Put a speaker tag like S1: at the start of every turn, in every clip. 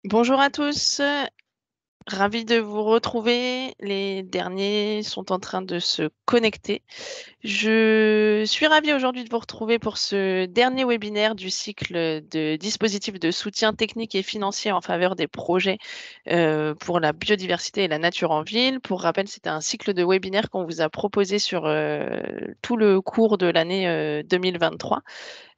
S1: Bonjour à tous, ravi de vous retrouver. Les derniers sont en train de se connecter. Je suis ravie aujourd'hui de vous retrouver pour ce dernier webinaire du cycle de dispositifs de soutien technique et financier en faveur des projets pour la biodiversité et la nature en ville. Pour rappel, c'était un cycle de webinaires qu'on vous a proposé sur tout le cours de l'année 2023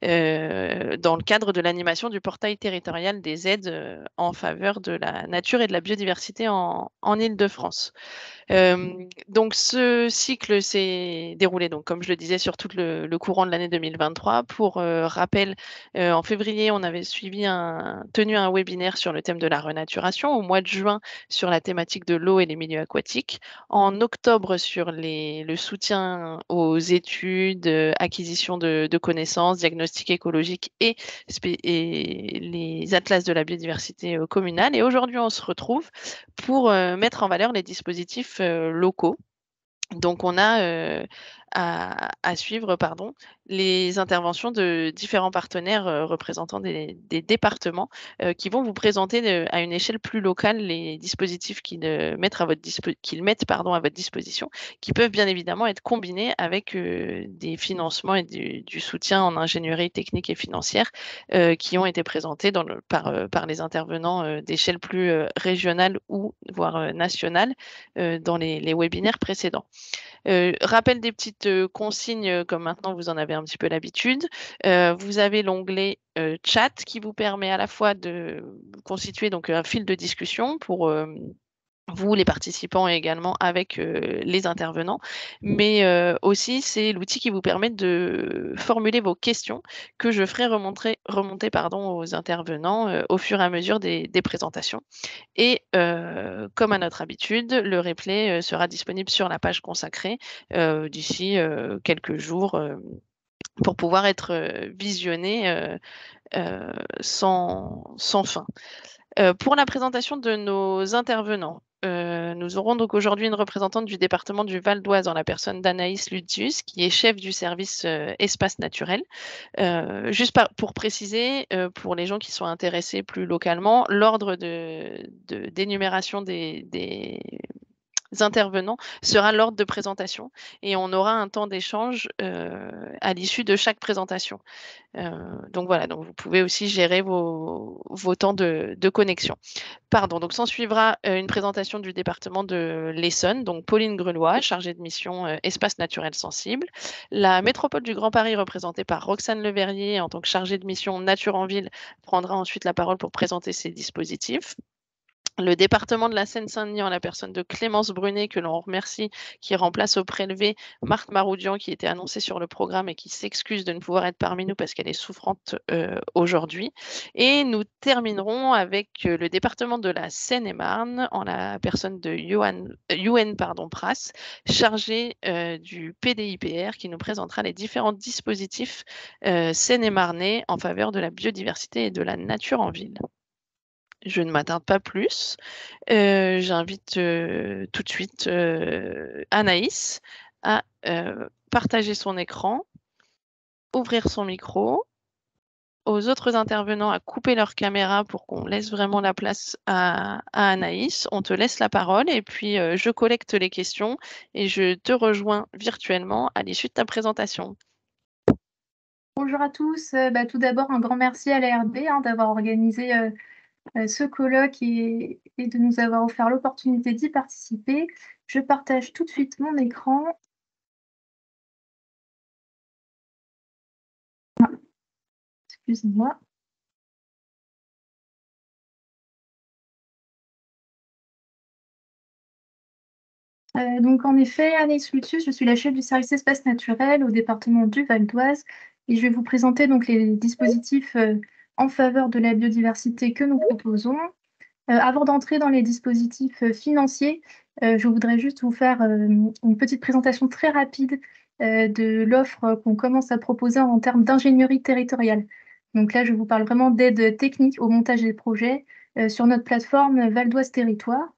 S1: dans le cadre de l'animation du portail territorial des aides en faveur de la nature et de la biodiversité en Île-de-France. Donc ce cycle s'est déroulé, donc comme je le disais, sur tout le courant de l'année 2023. Pour rappel, en février, on avait tenu un webinaire sur le thème de la renaturation, au mois de juin sur la thématique de l'eau et les milieux aquatiques, en octobre sur le soutien aux études, acquisition de connaissances, diagnostic écologique et les atlas de la biodiversité communale. Et aujourd'hui, on se retrouve pour mettre en valeur les dispositifs locaux. Donc on a à suivre les interventions de différents partenaires représentants des départements qui vont vous présenter à une échelle plus locale les dispositifs qu'ils mettent à votre disposition, qui peuvent bien évidemment être combinés avec des financements et du soutien en ingénierie technique et financière qui ont été présentés par les intervenants d'échelle plus régionale ou voire nationale dans les webinaires précédents. Rappel des petites consignes, comme maintenant vous en avez un petit peu l'habitude. Vous avez l'onglet chat qui vous permet à la fois de constituer donc un fil de discussion pour vous, les participants, et également avec les intervenants. Mais aussi, c'est l'outil qui vous permet de formuler vos questions que je ferai remonter aux intervenants au fur et à mesure des présentations. Et comme à notre habitude, le replay sera disponible sur la page consacrée d'ici quelques jours pour pouvoir être visionné sans fin. Pour la présentation de nos intervenants, nous aurons donc aujourd'hui une représentante du département du Val d'Oise en la personne d'Anaïs Lutius, qui est chef du service espace naturel. Pour préciser, pour les gens qui sont intéressés plus localement, l'ordre d'énumération des intervenants sera l'ordre de présentation et on aura un temps d'échange à l'issue de chaque présentation. Donc voilà, donc vous pouvez aussi gérer vos temps de connexion. Pardon, donc s'ensuivra une présentation du département de l'Essonne, donc Pauline Grelois, chargée de mission espace naturel sensible. La métropole du Grand Paris, représentée par Roxane Leverrier en tant que chargée de mission nature en ville, prendra ensuite la parole pour présenter ses dispositifs. Le département de la Seine-Saint-Denis en la personne de Clémence Brunet, que l'on remercie, qui remplace au prélevé Marthe Maroudian, qui était annoncée sur le programme et qui s'excuse de ne pouvoir être parmi nous parce qu'elle est souffrante aujourd'hui. Et nous terminerons avec le département de la Seine-et-Marne en la personne de Youen Pras, chargé du PDIPR, qui nous présentera les différents dispositifs seine-et-marnais en faveur de la biodiversité et de la nature en ville. Je ne m'attarde pas plus. J'invite tout de suite Anaïs à partager son écran, ouvrir son micro, aux autres intervenants à couper leur caméra pour qu'on laisse vraiment la place à Anaïs. On te laisse la parole et puis je collecte les questions et je te rejoins virtuellement à l'issue de ta présentation.
S2: Bonjour à tous. Tout d'abord, un grand merci à l'ARB d'avoir organisé ce colloque et de nous avoir offert l'opportunité d'y participer. Je partage tout de suite mon écran. Excusez-moi. Donc en effet, Anaïs Lucius, je suis la chef du service espace naturel au département du Val d'Oise et je vais vous présenter donc les dispositifs en faveur de la biodiversité que nous proposons. Avant d'entrer dans les dispositifs financiers, je voudrais juste vous faire une petite présentation très rapide de l'offre qu'on commence à proposer en termes d'ingénierie territoriale. Donc là, je vous parle vraiment d'aide technique au montage des projets sur notre plateforme Val d'Oise Territoire,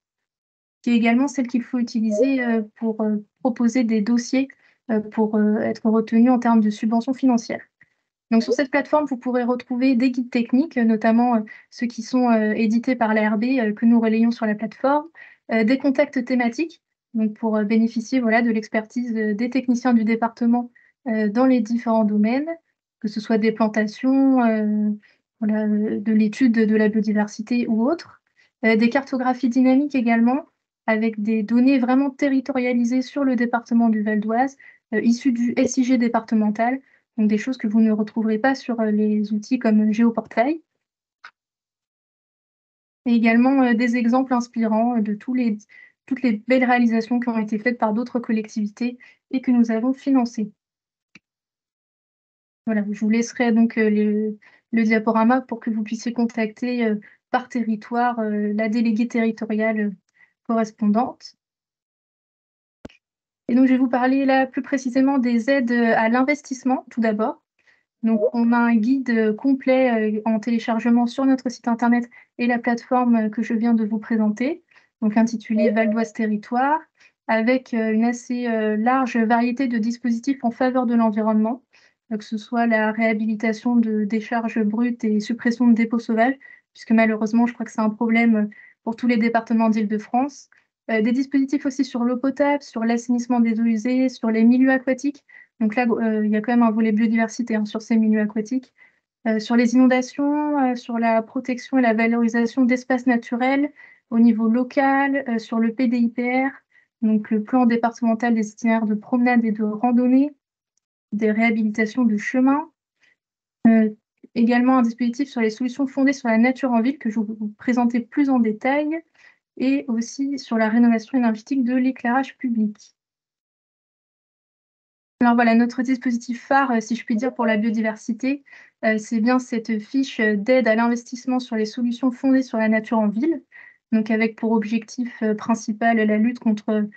S2: qui est également celle qu'il faut utiliser pour proposer des dossiers pour être retenus en termes de subventions financières. Donc, sur cette plateforme, vous pourrez retrouver des guides techniques, notamment ceux qui sont édités par l'ARB, que nous relayons sur la plateforme, des contacts thématiques, donc pour bénéficier voilà, de l'expertise des techniciens du département dans les différents domaines, que ce soit des plantations, voilà, de l'étude de la biodiversité ou autre. Des cartographies dynamiques également, avec des données vraiment territorialisées sur le département du Val d'Oise, issues du SIG départemental, donc des choses que vous ne retrouverez pas sur les outils comme Géoportail. Et également des exemples inspirants de toutes les belles réalisations qui ont été faites par d'autres collectivités et que nous avons financées. Voilà, je vous laisserai donc le diaporama pour que vous puissiez contacter par territoire la déléguée territoriale correspondante. Et donc, je vais vous parler là plus précisément des aides à l'investissement, tout d'abord. Donc, on a un guide complet en téléchargement sur notre site internet et la plateforme que je viens de vous présenter, donc intitulé Val d'Oise Territoire, avec une assez large variété de dispositifs en faveur de l'environnement, que ce soit la réhabilitation de décharges brutes et suppression de dépôts sauvages, puisque malheureusement, je crois que c'est un problème pour tous les départements d'Île-de-France. Des dispositifs aussi sur l'eau potable, sur l'assainissement des eaux usées, sur les milieux aquatiques. Donc là, il y a quand même un volet biodiversité sur ces milieux aquatiques. Sur les inondations, sur la protection et la valorisation d'espaces naturels au niveau local, sur le PDIPR, donc le plan départemental des itinéraires de promenade et de randonnée, des réhabilitations de chemins. Également un dispositif sur les solutions fondées sur la nature en ville que je vais vous présenter plus en détail, et aussi sur la rénovation énergétique de l'éclairage public. Alors voilà, notre dispositif phare, si je puis dire, pour la biodiversité, c'est bien cette fiche d'aide à l'investissement sur les solutions fondées sur la nature en ville, donc avec pour objectif principal la lutte contre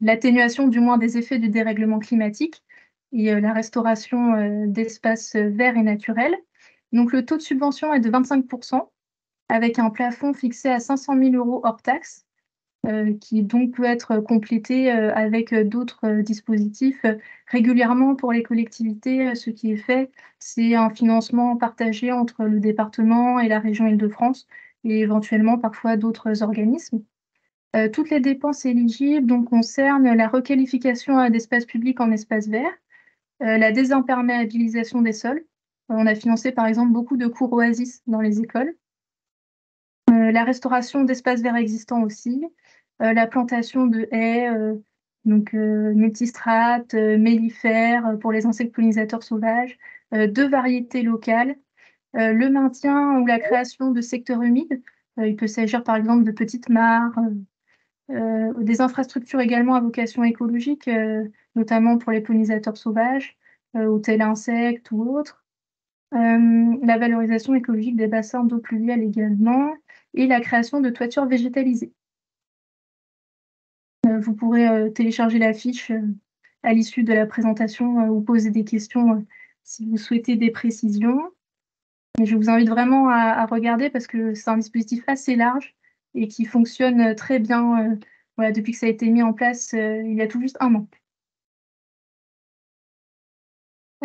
S2: l'atténuation du moins des effets du dérèglement climatique et la restauration d'espaces verts et naturels. Donc le taux de subvention est de 25%, avec un plafond fixé à 500 000 € hors taxe, qui donc peut être complété avec d'autres dispositifs. Régulièrement pour les collectivités, ce qui est fait, c'est un financement partagé entre le département et la région Île-de-France et éventuellement parfois d'autres organismes. Toutes les dépenses éligibles donc, concernent la requalification d'espaces publics en espaces verts, la désimperméabilisation des sols. On a financé par exemple beaucoup de cours oasis dans les écoles. La restauration d'espaces verts existants aussi, la plantation de haies, donc multistrates, mellifères pour les insectes pollinisateurs sauvages, de variétés locales, le maintien ou la création de secteurs humides. Il peut s'agir par exemple de petites mares, des infrastructures également à vocation écologique, notamment pour les pollinisateurs sauvages, hôtels insectes ou autres. La valorisation écologique des bassins d'eau pluviale également, et la création de toitures végétalisées. Vous pourrez télécharger la fiche à l'issue de la présentation ou poser des questions si vous souhaitez des précisions. Et je vous invite vraiment à regarder parce que c'est un dispositif assez large et qui fonctionne très bien voilà, depuis que ça a été mis en place il y a tout juste un an.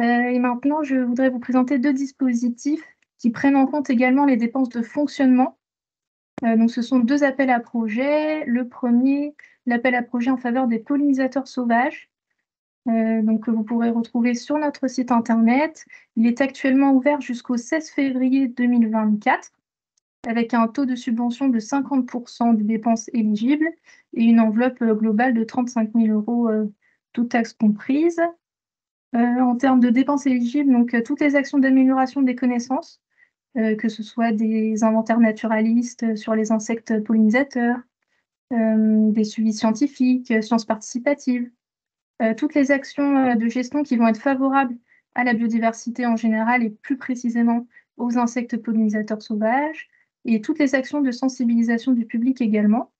S2: Et maintenant, je voudrais vous présenter deux dispositifs qui prennent en compte également les dépenses de fonctionnement. Donc, ce sont deux appels à projets. Le premier, l'appel à projet en faveur des pollinisateurs sauvages, donc, que vous pourrez retrouver sur notre site internet. Il est actuellement ouvert jusqu'au 16 février 2024, avec un taux de subvention de 50% des dépenses éligibles et une enveloppe globale de 35 000 €, toutes taxes comprises. En termes de dépenses éligibles, donc toutes les actions d'amélioration des connaissances, que ce soit des inventaires naturalistes sur les insectes pollinisateurs, des suivis scientifiques, sciences participatives, toutes les actions de gestion qui vont être favorables à la biodiversité en général et plus précisément aux insectes pollinisateurs sauvages, et toutes les actions de sensibilisation du public également.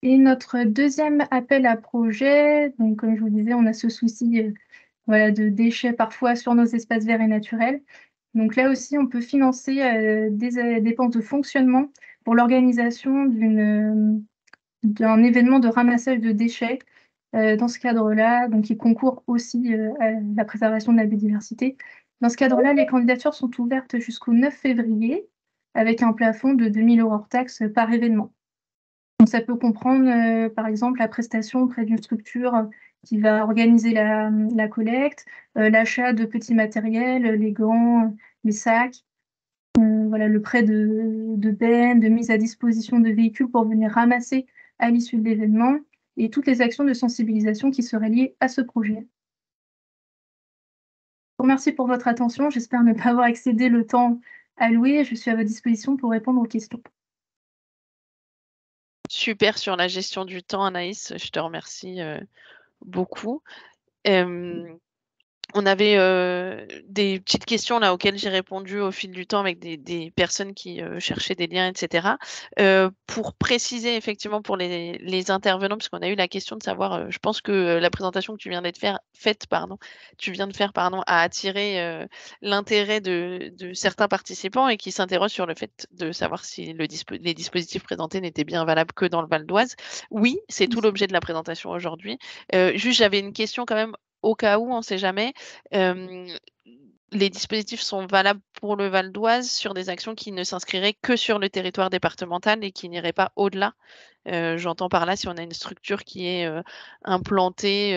S2: Et notre deuxième appel à projet, donc comme je vous disais, on a ce souci voilà, de déchets parfois sur nos espaces verts et naturels. Donc là aussi, on peut financer des dépenses de fonctionnement pour l'organisation d'un événement de ramassage de déchets Dans ce cadre-là, donc qui concourt aussi à la préservation de la biodiversité. Dans ce cadre-là, les candidatures sont ouvertes jusqu'au 9 février avec un plafond de 2 000 € hors taxe par événement. Donc, ça peut comprendre, par exemple, la prestation auprès d'une structure qui va organiser la collecte, l'achat de petits matériels, les gants, les sacs, voilà, le prêt de bennes, de mise à disposition de véhicules pour venir ramasser à l'issue de l'événement et toutes les actions de sensibilisation qui seraient liées à ce projet. Je vous remercie pour votre attention. J'espère ne pas avoir excédé le temps alloué. Je suis à votre disposition pour répondre aux questions.
S1: Super sur la gestion du temps, Anaïs, je te remercie, beaucoup. Hem On avait, des petites questions là auxquelles j'ai répondu au fil du temps avec des personnes qui, cherchaient des liens et cetera. Pour préciser effectivement pour les intervenants, parce qu'on a eu la question de savoir, je pense que, la présentation que tu viens de faire pardon, a attiré, l'intérêt de certains participants et qui s'interrogent sur le fait de savoir si les dispositifs présentés n'étaient bien valables que dans le Val d'Oise. Oui, c'est tout l'objet de la présentation aujourd'hui. Juste j'avais une question quand même au cas où, on ne sait jamais. Hem, les dispositifs sont valables pour le Val d'Oise sur des actions qui ne s'inscriraient que sur le territoire départemental et qui n'iraient pas au-delà. J'entends par là si on a une structure qui est, implantée,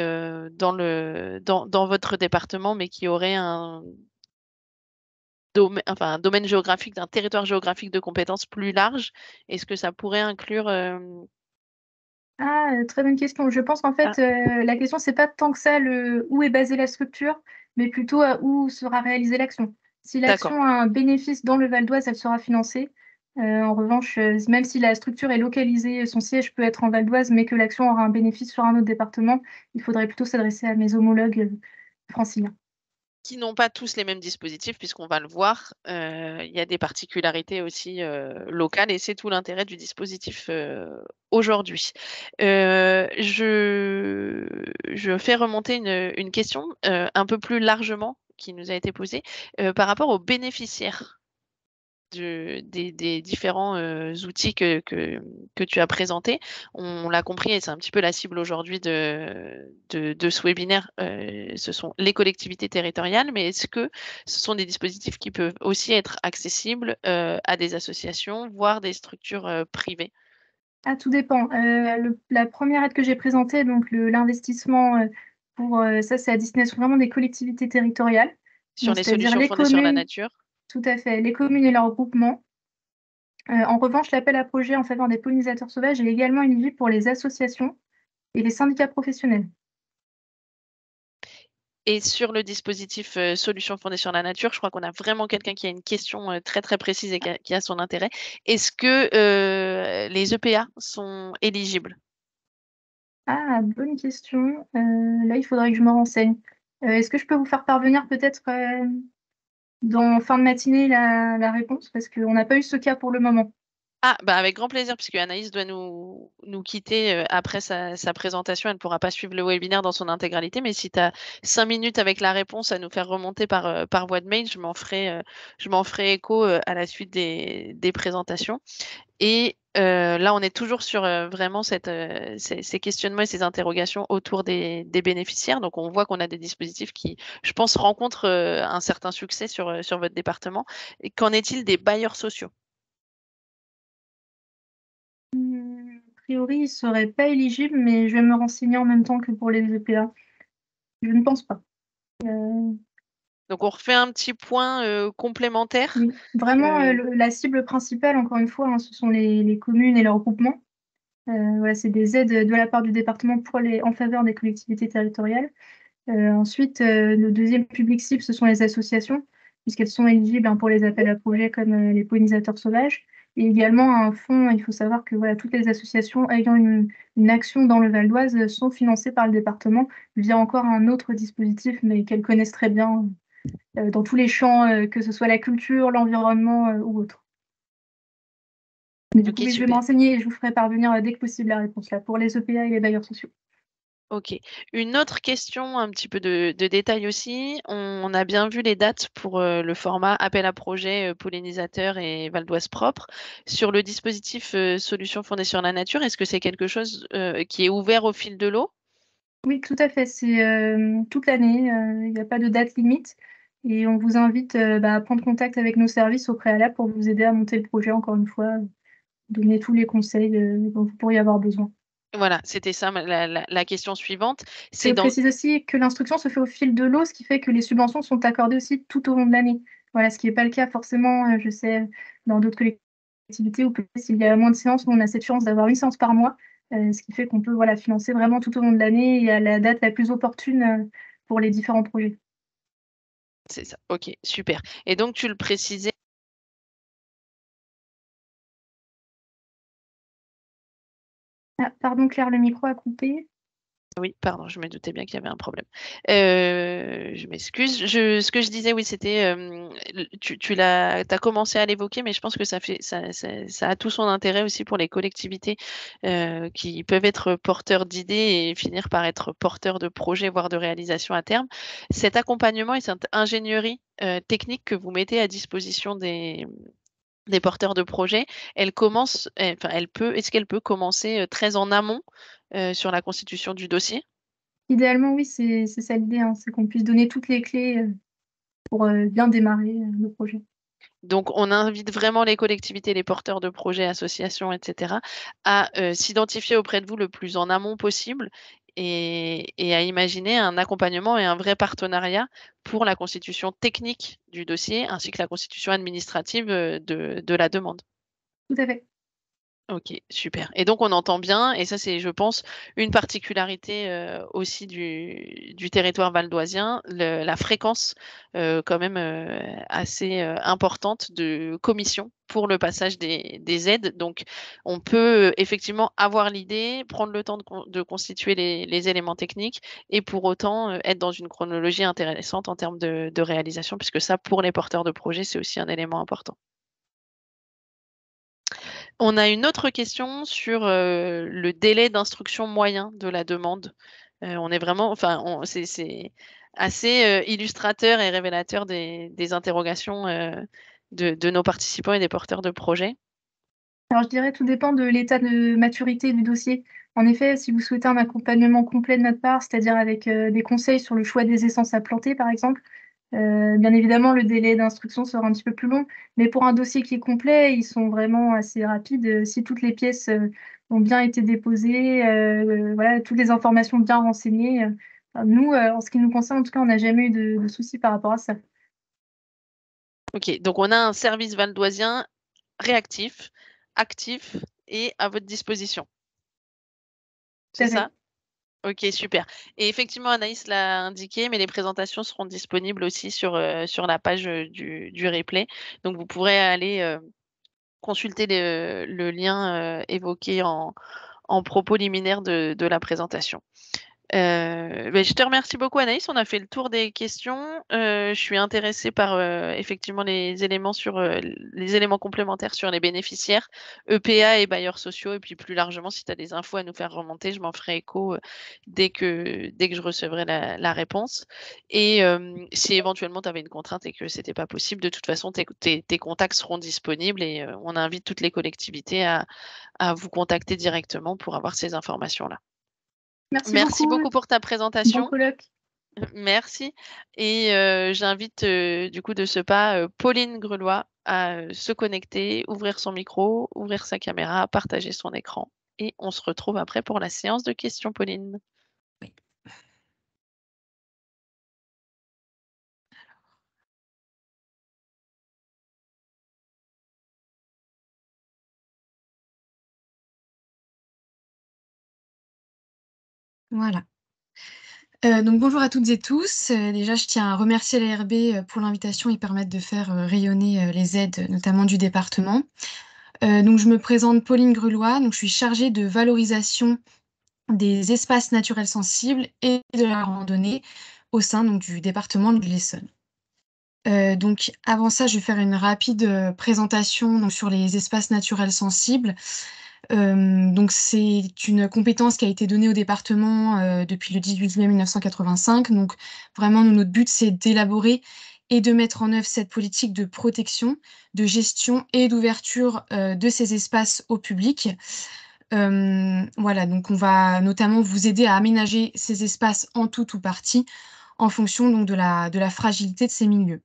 S1: dans votre département, mais qui aurait un domaine géographique, un territoire géographique de compétences plus large, est-ce que ça pourrait inclure,
S2: Ah, très bonne question. Je pense qu'en
S1: ah
S2: fait, la question, c'est pas tant que ça le où est basée la structure, mais plutôt à où sera réalisée l'action. Si
S1: d'accord.
S2: l'action a un bénéfice dans le Val d'Oise, elle sera financée. En revanche, même si la structure est localisée, son siège peut être en Val d'Oise, mais que l'action aura un bénéfice sur un autre département, il faudrait plutôt s'adresser à mes homologues, franciliens.
S1: Qui n'ont pas tous les mêmes dispositifs puisqu'on va le voir, il y a des particularités aussi, locales et c'est tout l'intérêt du dispositif, aujourd'hui. Je fais remonter une question, un peu plus largement qui nous a été posée, par rapport aux bénéficiaires des différents, outils que tu as présentés. On l'a compris et c'est un petit peu la cible aujourd'hui de ce webinaire, ce sont les collectivités territoriales, mais est-ce que ce sont des dispositifs qui peuvent aussi être accessibles, à des associations, voire des structures, privées?
S2: Ah, tout dépend. La première aide que j'ai présentée, donc l'investissement, pour, ça, c'est à destination vraiment des collectivités territoriales,
S1: Sur
S2: donc
S1: les
S2: c'est-à-dire
S1: solutions
S2: les
S1: fondées sur la
S2: communes.
S1: nature?
S2: Tout à fait, les communes et leurs groupements. En revanche, l'appel à projets en faveur des pollinisateurs sauvages est également éligible pour les associations et les syndicats professionnels.
S1: Et sur le dispositif, solutions fondées sur la nature, je crois qu'on a vraiment quelqu'un qui a une question, très, très précise et qui a son intérêt. Est-ce que, les EPA sont éligibles?
S2: Ah, bonne question. Là, il faudrait que je me renseigne. Est-ce que je peux vous faire parvenir peut-être dans fin de matinée la réponse? Parce qu'on n'a pas eu ce cas pour le moment.
S1: Ah, bah, avec grand plaisir puisque Anaïs doit nous quitter, après sa présentation. Elle ne pourra pas suivre le webinaire dans son intégralité, mais si tu as 5 minutes avec la réponse à nous faire remonter par voie de mail, je m'en ferai écho, à la suite des présentations. Et là, on est toujours sur, vraiment ces questionnements et ces interrogations autour des bénéficiaires. Donc on voit qu'on a des dispositifs qui, je pense, rencontrent, un certain succès sur votre département. Et qu'en est-il des bailleurs sociaux?
S2: A priori, ils ne seraient pas éligibles, mais je vais me renseigner en même temps que pour les EPA. Je ne pense pas.
S1: Donc on refait un petit point, complémentaire.
S2: Oui, vraiment,
S1: Heu,
S2: la cible principale, encore une fois, hein, ce sont les communes et leurs groupements. Voilà, c'est des aides de la part du département en faveur des collectivités territoriales. Ensuite, le deuxième public cible, ce sont les associations, puisqu'elles sont éligibles, hein, pour les appels à projets comme les pollinisateurs sauvages. Et également un fonds, il faut savoir que voilà, toutes les associations ayant une action dans le Val d'Oise sont financées par le département via encore un autre dispositif, mais qu'elles connaissent très bien dans tous les champs, que ce soit la culture, l'environnement ou autre. Mais du coup,
S1: OK,
S2: oui, je vais me
S1: super.
S2: renseigner et je vous ferai parvenir dès que possible la réponse là pour les EPA et les bailleurs sociaux.
S1: OK. Une autre question, un petit peu de détail aussi. On a bien vu les dates pour, le format appel à projet, pollinisateur et Val d'Oise propre. Sur le dispositif, solutions fondées sur la nature, est-ce que c'est quelque chose, qui est ouvert au fil de l'eau?
S2: Oui, tout à fait. C'est toute l'année. Il n'y a pas de date limite. Et on vous invite à prendre contact avec nos services au préalable pour vous aider à monter le projet, encore une fois, donner tous les conseils dont vous pourriez avoir besoin.
S1: Voilà, c'était ça la question suivante. C'est
S2: Je
S1: dans
S2: précise aussi que l'instruction se fait au fil de l'eau, ce qui fait que les subventions sont accordées aussi tout au long de l'année. Voilà, ce qui n'est pas le cas forcément, je sais, dans d'autres collectivités où peut-être s'il y a moins de séances, nous on a cette chance d'avoir une séance par mois, ce qui fait qu'on peut voilà, financer vraiment tout au long de l'année et à la date la plus opportune pour les différents projets.
S1: c'est ça, OK, super et donc tu le précisais.
S2: Ah, pardon Claire, le micro a coupé.
S1: Oui, pardon, je me doutais bien qu'il y avait un problème. Je m'excuse. Ce que je disais, oui, c'était, tu as commencé à l'évoquer, mais je pense que ça a tout son intérêt aussi pour les collectivités, qui peuvent être porteurs d'idées et finir par être porteurs de projets, voire de réalisations à terme. Cet accompagnement et cette ingénierie, technique que vous mettez à disposition des porteurs de projets, est-ce qu'elle peut commencer, très en amont, sur la constitution du dossier?
S2: Idéalement, oui, c'est ça l'idée, hein, c'est qu'on puisse donner toutes les clés pour bien démarrer le projet.
S1: Donc on invite vraiment les collectivités, les porteurs de projets, associations et cetera, à, s'identifier auprès de vous le plus en amont possible et à imaginer un accompagnement et un vrai partenariat pour la constitution technique du dossier, ainsi que la constitution administrative, de la demande.
S2: Tout à fait.
S1: OK, super et donc on entend bien et ça c'est, je pense, une particularité, aussi du territoire valdoisien, la fréquence, quand même, assez, importante de commissions pour le passage des aides. Donc on peut, effectivement avoir l'idée, prendre le temps de constituer les éléments techniques et pour autant, être dans une chronologie intéressante en termes de réalisation puisque ça, pour les porteurs de projets, c'est aussi un élément important. On a une autre question sur, le délai d'instruction moyen de la demande. On est vraiment enfin, c'est assez, illustrateur et révélateur des interrogations, de nos participants et des porteurs de projets.
S2: Alors, je dirais tout dépend de l'état de maturité du dossier. En effet, si vous souhaitez un accompagnement complet de notre part, c'est-à-dire avec des conseils sur le choix des essences à planter, par exemple, bien évidemment, le délai d'instruction sera un petit peu plus long. Mais pour un dossier qui est complet, ils sont vraiment assez rapides. Si toutes les pièces ont bien été déposées, voilà, toutes les informations bien renseignées, nous, en ce qui nous concerne, en tout cas, on n'a jamais eu de soucis par rapport à ça.
S1: OK, donc on a un service valdoisien réactif, actif et à votre disposition.
S2: Tout
S1: C'est
S2: à
S1: ça?
S2: fait.
S1: OK, super et effectivement, Anaïs l'a indiqué, mais les présentations seront disponibles aussi sur la page, du replay. Donc vous pourrez aller, consulter le lien, évoqué en propos liminaire de la présentation. Beh, je te remercie beaucoup Anaïs, on a fait le tour des questions. Je suis intéressée par, effectivement les éléments complémentaires sur les bénéficiaires, EPA et bailleurs sociaux et puis plus largement si tu as des infos à nous faire remonter, je m'en ferai écho, dès que je recevrai la réponse et si éventuellement tu avais une contrainte et que c'était pas possible, de toute façon tes contacts seront disponibles et on invite toutes les collectivités à vous contacter directement pour avoir ces informations-là.
S2: Merci
S1: Merci
S2: beaucoup.
S1: beaucoup pour ta
S2: Bon
S1: présentation.
S2: colloque.
S1: Merci et j'invite, du coup de ce pas, Pauline Grelois à, se connecter, ouvrir son micro, ouvrir sa caméra, partager son écran et on se retrouve après pour la séance de questions, Pauline.
S3: Oui. Voilà. Donc bonjour à toutes et tous. Déjà, je tiens à remercier l'ARB pour l'invitation et permettre de faire rayonner les aides, notamment du département. Donc je me présente Pauline Grelois, donc je suis chargée de valorisation des espaces naturels sensibles et de la randonnée au sein donc, du département de l'Essonne. Donc avant ça, je vais faire une rapide présentation donc, sur les espaces naturels sensibles. Donc c'est une compétence qui a été donnée au département depuis le 18 juillet 1985. Donc vraiment, notre but, c'est d'élaborer et de mettre en œuvre cette politique de protection, de gestion et d'ouverture de ces espaces au public. Voilà, donc on va notamment vous aider à aménager ces espaces en tout ou partie en fonction donc de la fragilité de ces milieux.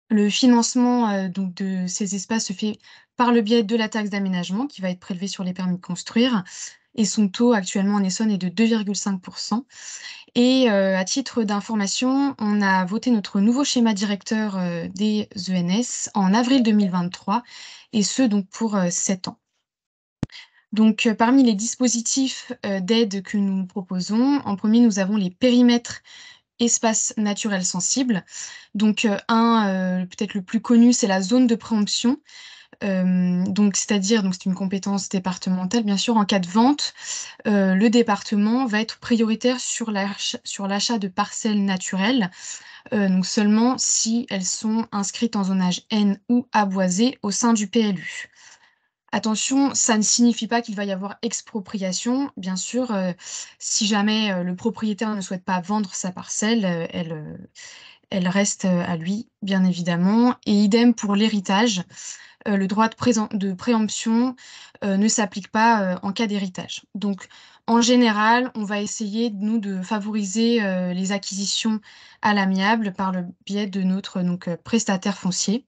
S3: Le financement donc de ces espaces se fait par le biais de la taxe d'aménagement qui va être prélevée sur les permis de construire et son taux actuellement en Essonne est de 2,5%. Et à titre d'information, on a voté notre nouveau schéma directeur des ENS en avril 2023 et ce donc pour 7 ans. Donc, parmi les dispositifs d'aide que nous proposons, en premier, nous avons les périmètres espaces naturels sensibles. Donc, peut-être le plus connu, c'est la zone de préemption. Donc, c'est-à-dire, donc c'est une compétence départementale, bien sûr, en cas de vente, le département va être prioritaire sur l'achat de parcelles naturelles, donc seulement si elles sont inscrites en zonage N ou aboisé au sein du PLU. Attention, ça ne signifie pas qu'il va y avoir expropriation. Bien sûr, si jamais le propriétaire ne souhaite pas vendre sa parcelle, elle reste à lui, bien évidemment. Et idem pour l'héritage. Le droit de préemption ne s'applique pas en cas d'héritage. Donc, en général, on va essayer, nous, de favoriser les acquisitions à l'amiable par le biais de notre prestataire foncier.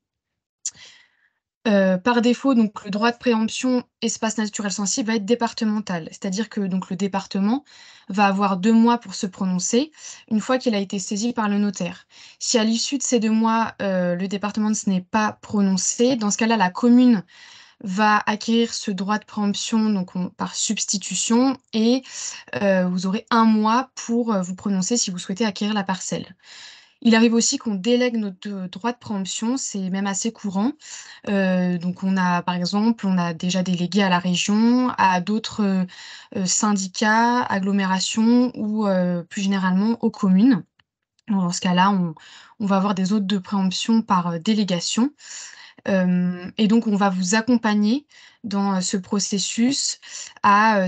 S3: Par défaut, donc, le droit de préemption espace naturel sensible va être départemental, c'est-à-dire que donc, le département va avoir 2 mois pour se prononcer une fois qu'il a été saisi par le notaire. Si à l'issue de ces 2 mois, le département ne se n'est pas prononcé, dans ce cas-là, la commune va acquérir ce droit de préemption donc par substitution et vous aurez 1 mois pour vous prononcer si vous souhaitez acquérir la parcelle. Il arrive aussi qu'on délègue notre droit de préemption, c'est même assez courant. Donc on a, par exemple, on a déjà délégué à la région, à d'autres syndicats, agglomérations ou plus généralement aux communes. Dans ce cas-là, on va avoir des ordres de préemption par délégation. Et donc on va vous accompagner dans ce processus à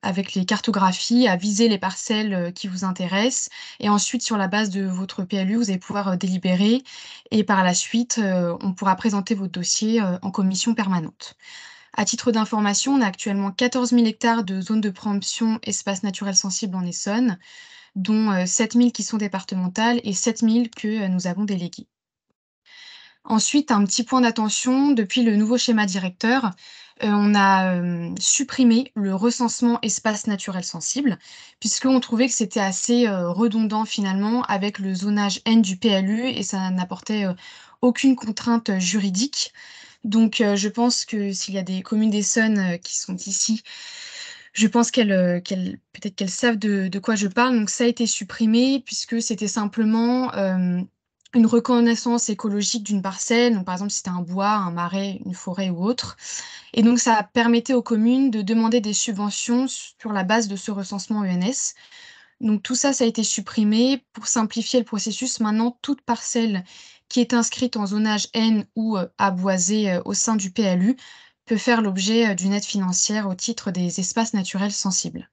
S3: avec les cartographies, à viser les parcelles qui vous intéressent. Et ensuite, sur la base de votre PLU, vous allez pouvoir délibérer. Et par la suite, on pourra présenter votre dossier en commission permanente. À titre d'information, on a actuellement 14 000 hectares de zones de préemption espaces naturels sensibles en Essonne, dont 7 000 qui sont départementales et 7 000 que nous avons déléguées. Ensuite, un petit point d'attention, depuis le nouveau schéma directeur, on a supprimé le recensement espace naturel sensible, puisqu'on trouvait que c'était assez redondant finalement avec le zonage N du PLU et ça n'apportait aucune contrainte juridique. Donc, je pense que s'il y a des communes d'Essonne qui sont ici, je pense peut-être qu'elles savent de quoi je parle. Donc, ça a été supprimé puisque c'était simplement une reconnaissance écologique d'une parcelle. Donc, par exemple, si c'était un bois, un marais, une forêt ou autre. Et donc, ça permettait aux communes de demander des subventions sur la base de ce recensement ENS. Donc, tout ça, ça a été supprimé pour simplifier le processus. Maintenant, toute parcelle qui est inscrite en zonage N ou aboisée au sein du PLU peut faire l'objet d'une aide financière au titre des espaces naturels sensibles.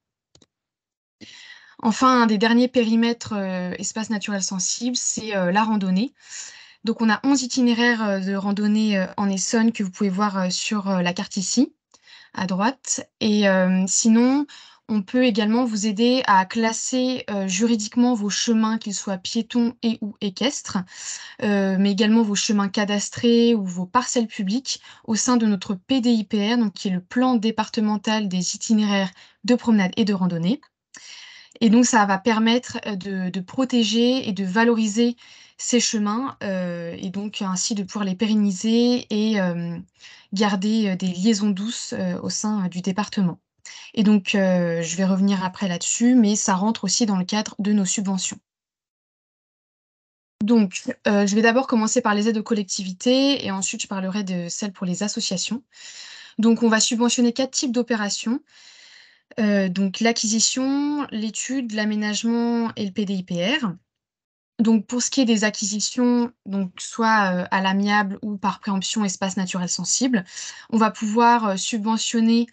S3: Enfin, un des derniers périmètres espaces naturels sensibles, c'est la randonnée. Donc, on a 11 itinéraires de randonnée en Essonne que vous pouvez voir sur la carte ici, à droite. Et sinon, on peut également vous aider à classer juridiquement vos chemins, qu'ils soient piétons et ou équestres, mais également vos chemins cadastrés ou vos parcelles publiques au sein de notre PDIPR, donc qui est le plan départemental des itinéraires de promenade et de randonnée. Et donc, ça va permettre de protéger et de valoriser ces chemins et donc ainsi de pouvoir les pérenniser et garder des liaisons douces au sein du département. Et donc, je vais revenir après là-dessus, mais ça rentre aussi dans le cadre de nos subventions. Donc, je vais d'abord commencer par les aides aux collectivités et ensuite je parlerai de celles pour les associations. Donc, on va subventionner 4 types d'opérations. Donc l'acquisition, l'étude, l'aménagement et le PDIPR. Donc pour ce qui est des acquisitions, donc soit à l'amiable ou par préemption espace naturel sensible, on va pouvoir subventionner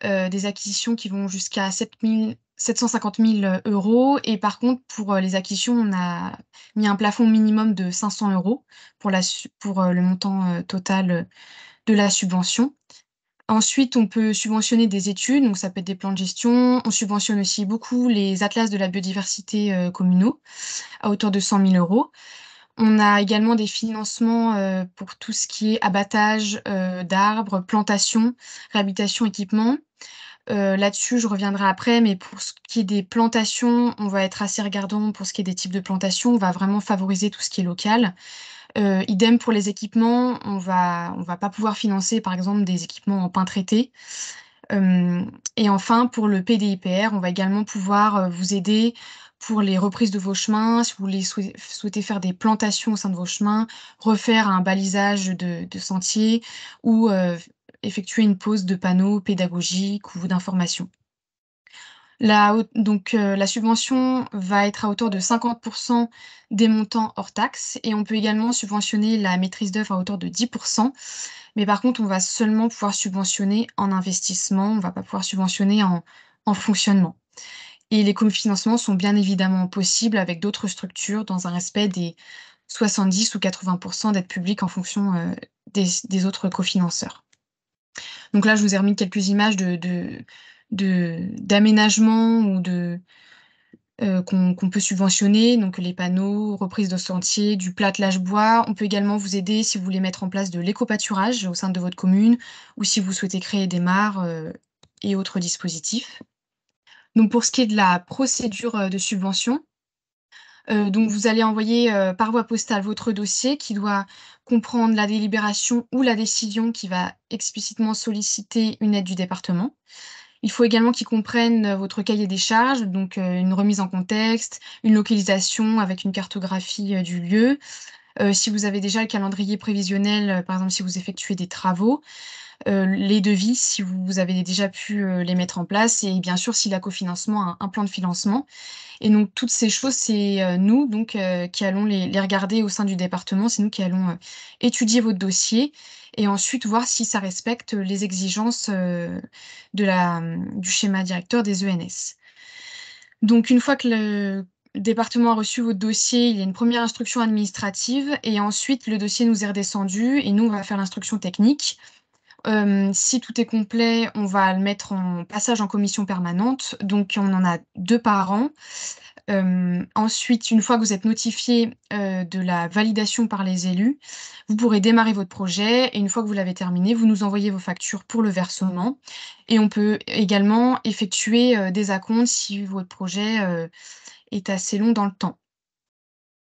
S3: des acquisitions qui vont jusqu'à 750 000 euros. Et par contre, pour les acquisitions, on a mis un plafond minimum de 500 euros pour le montant total de la subvention. Ensuite, on peut subventionner des études, donc ça peut être des plans de gestion. On subventionne aussi beaucoup les atlas de la biodiversité communaux à hauteur de 100 000 euros. On a également des financements pour tout ce qui est abattage d'arbres, plantation, réhabilitation, équipement. Là-dessus, je reviendrai après, mais pour ce qui est des plantations, on va être assez regardant pour ce qui est des types de plantations. On va vraiment favoriser tout ce qui est local. Idem pour les équipements, on va pas pouvoir financer, par exemple, des équipements en pin traité. Et enfin, pour le PDIPR, on va également pouvoir vous aider pour les reprises de vos chemins, si vous voulez souhaitez faire des plantations au sein de vos chemins, refaire un balisage de sentiers ou effectuer une pose de panneaux pédagogiques ou d'information. La subvention va être à hauteur de 50% des montants hors taxes et on peut également subventionner la maîtrise d'œuvre à hauteur de 10%. Mais par contre, on va seulement pouvoir subventionner en investissement, on ne va pas pouvoir subventionner en fonctionnement. Et les cofinancements sont bien évidemment possibles avec d'autres structures dans un respect des 70 ou 80% d'aide publique en fonction des autres cofinanceurs. Donc là, je vous ai remis quelques images d'aménagement ou qu'on peut subventionner, donc les panneaux, reprise de sentiers, du plâtelage bois. On peut également vous aider si vous voulez mettre en place de l'éco-pâturage au sein de votre commune ou si vous souhaitez créer des mares et autres dispositifs. Donc pour ce qui est de la procédure de subvention, donc vous allez envoyer par voie postale votre dossier qui doit comprendre la délibération ou la décision qui va explicitement solliciter une aide du département. Il faut également qu'ils comprennent votre cahier des charges, donc une remise en contexte, une localisation avec une cartographie du lieu. Si vous avez déjà le calendrier prévisionnel, par exemple si vous effectuez des travaux, les devis si vous avez déjà pu les mettre en place et bien sûr si la cofinancement a un plan de financement. Et donc toutes ces choses, c'est nous donc qui allons les regarder au sein du département, c'est nous qui allons étudier votre dossier et ensuite voir si ça respecte les exigences du schéma directeur des ENS. Donc une fois que le département a reçu votre dossier, il y a une première instruction administrative et ensuite le dossier nous est redescendu et nous on va faire l'instruction technique. Si tout est complet, on va le mettre en passage en commission permanente. Donc, on en a 2 par an. Ensuite, une fois que vous êtes notifié de la validation par les élus, vous pourrez démarrer votre projet. Et une fois que vous l'avez terminé, vous nous envoyez vos factures pour le versement. Et on peut également effectuer des acomptes si votre projet est assez long dans le temps.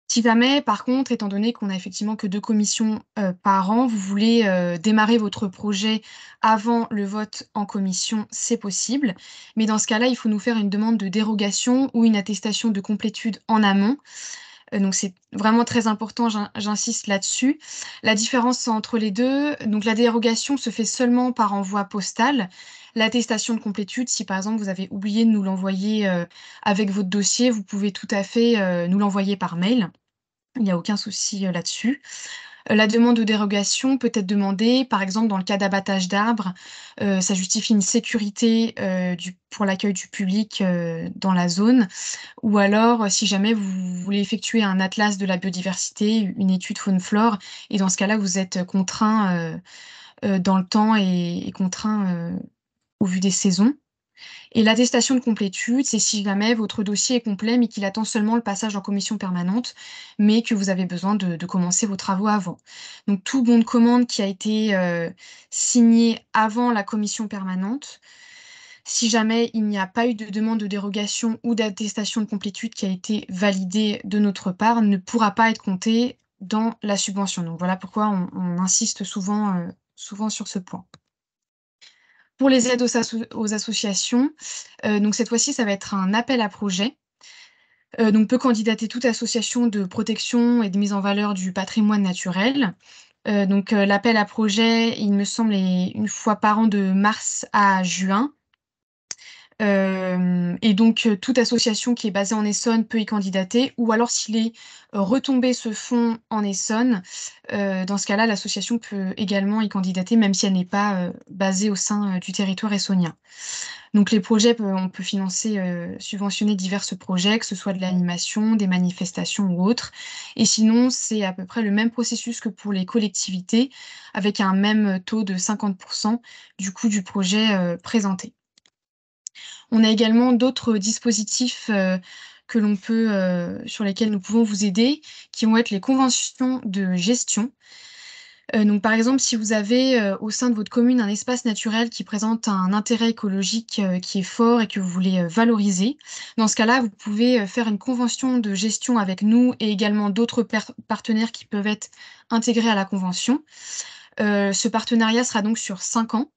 S3: Si jamais, par contre, étant donné qu'on a effectivement que 2 commissions par an, vous voulez démarrer votre projet avant le vote en commission, c'est possible. Mais dans ce cas-là, il faut nous faire une demande de dérogation ou une attestation de complétude en amont. Donc c'est vraiment très important, j'insiste là-dessus. La différence entre les deux, donc la dérogation se fait seulement par envoi postal. L'attestation de complétude, si par exemple vous avez oublié de nous l'envoyer avec votre dossier, vous pouvez tout à fait nous l'envoyer par mail. Il n'y a aucun souci là-dessus. La demande de dérogation peut être demandée, par exemple, dans le cas d'abattage d'arbres, ça justifie une sécurité pour l'accueil du public dans la zone, ou alors si jamais vous voulez effectuer un atlas de la biodiversité, une étude faune-flore, et dans ce cas-là, vous êtes contraint dans le temps et contraint au vu des saisons. Et l'attestation de complétude, c'est si jamais votre dossier est complet, mais qu'il attend seulement le passage en commission permanente, mais que vous avez besoin de commencer vos travaux avant. Donc tout bon de commande qui a été signé avant la commission permanente, si jamais il n'y a pas eu de demande de dérogation ou d'attestation de complétude qui a été validée de notre part, ne pourra pas être compté dans la subvention. Donc voilà pourquoi on insiste souvent sur ce point. Pour les aides aux associations, donc cette fois-ci, ça va être un appel à projet. Donc peut candidater toute association de protection et de mise en valeur du patrimoine naturel. L'appel à projet, il me semble, est une fois par an de mars à juin. Et donc, toute association qui est basée en Essonne peut y candidater, ou alors s'il est retombé ce fonds en Essonne, dans ce cas-là, l'association peut également y candidater, même si elle n'est pas basée au sein du territoire essonien. Donc les projets, on peut financer, subventionner divers projets, que ce soit de l'animation, des manifestations ou autres. Et sinon, c'est à peu près le même processus que pour les collectivités, avec un même taux de 50% du coût du projet présenté. On a également d'autres dispositifs sur lesquels nous pouvons vous aider, qui vont être les conventions de gestion. Donc, par exemple, si vous avez au sein de votre commune un espace naturel qui présente un intérêt écologique qui est fort et que vous voulez valoriser, dans ce cas-là, vous pouvez faire une convention de gestion avec nous et également d'autres partenaires qui peuvent être intégrés à la convention. Ce partenariat sera donc sur 5 ans.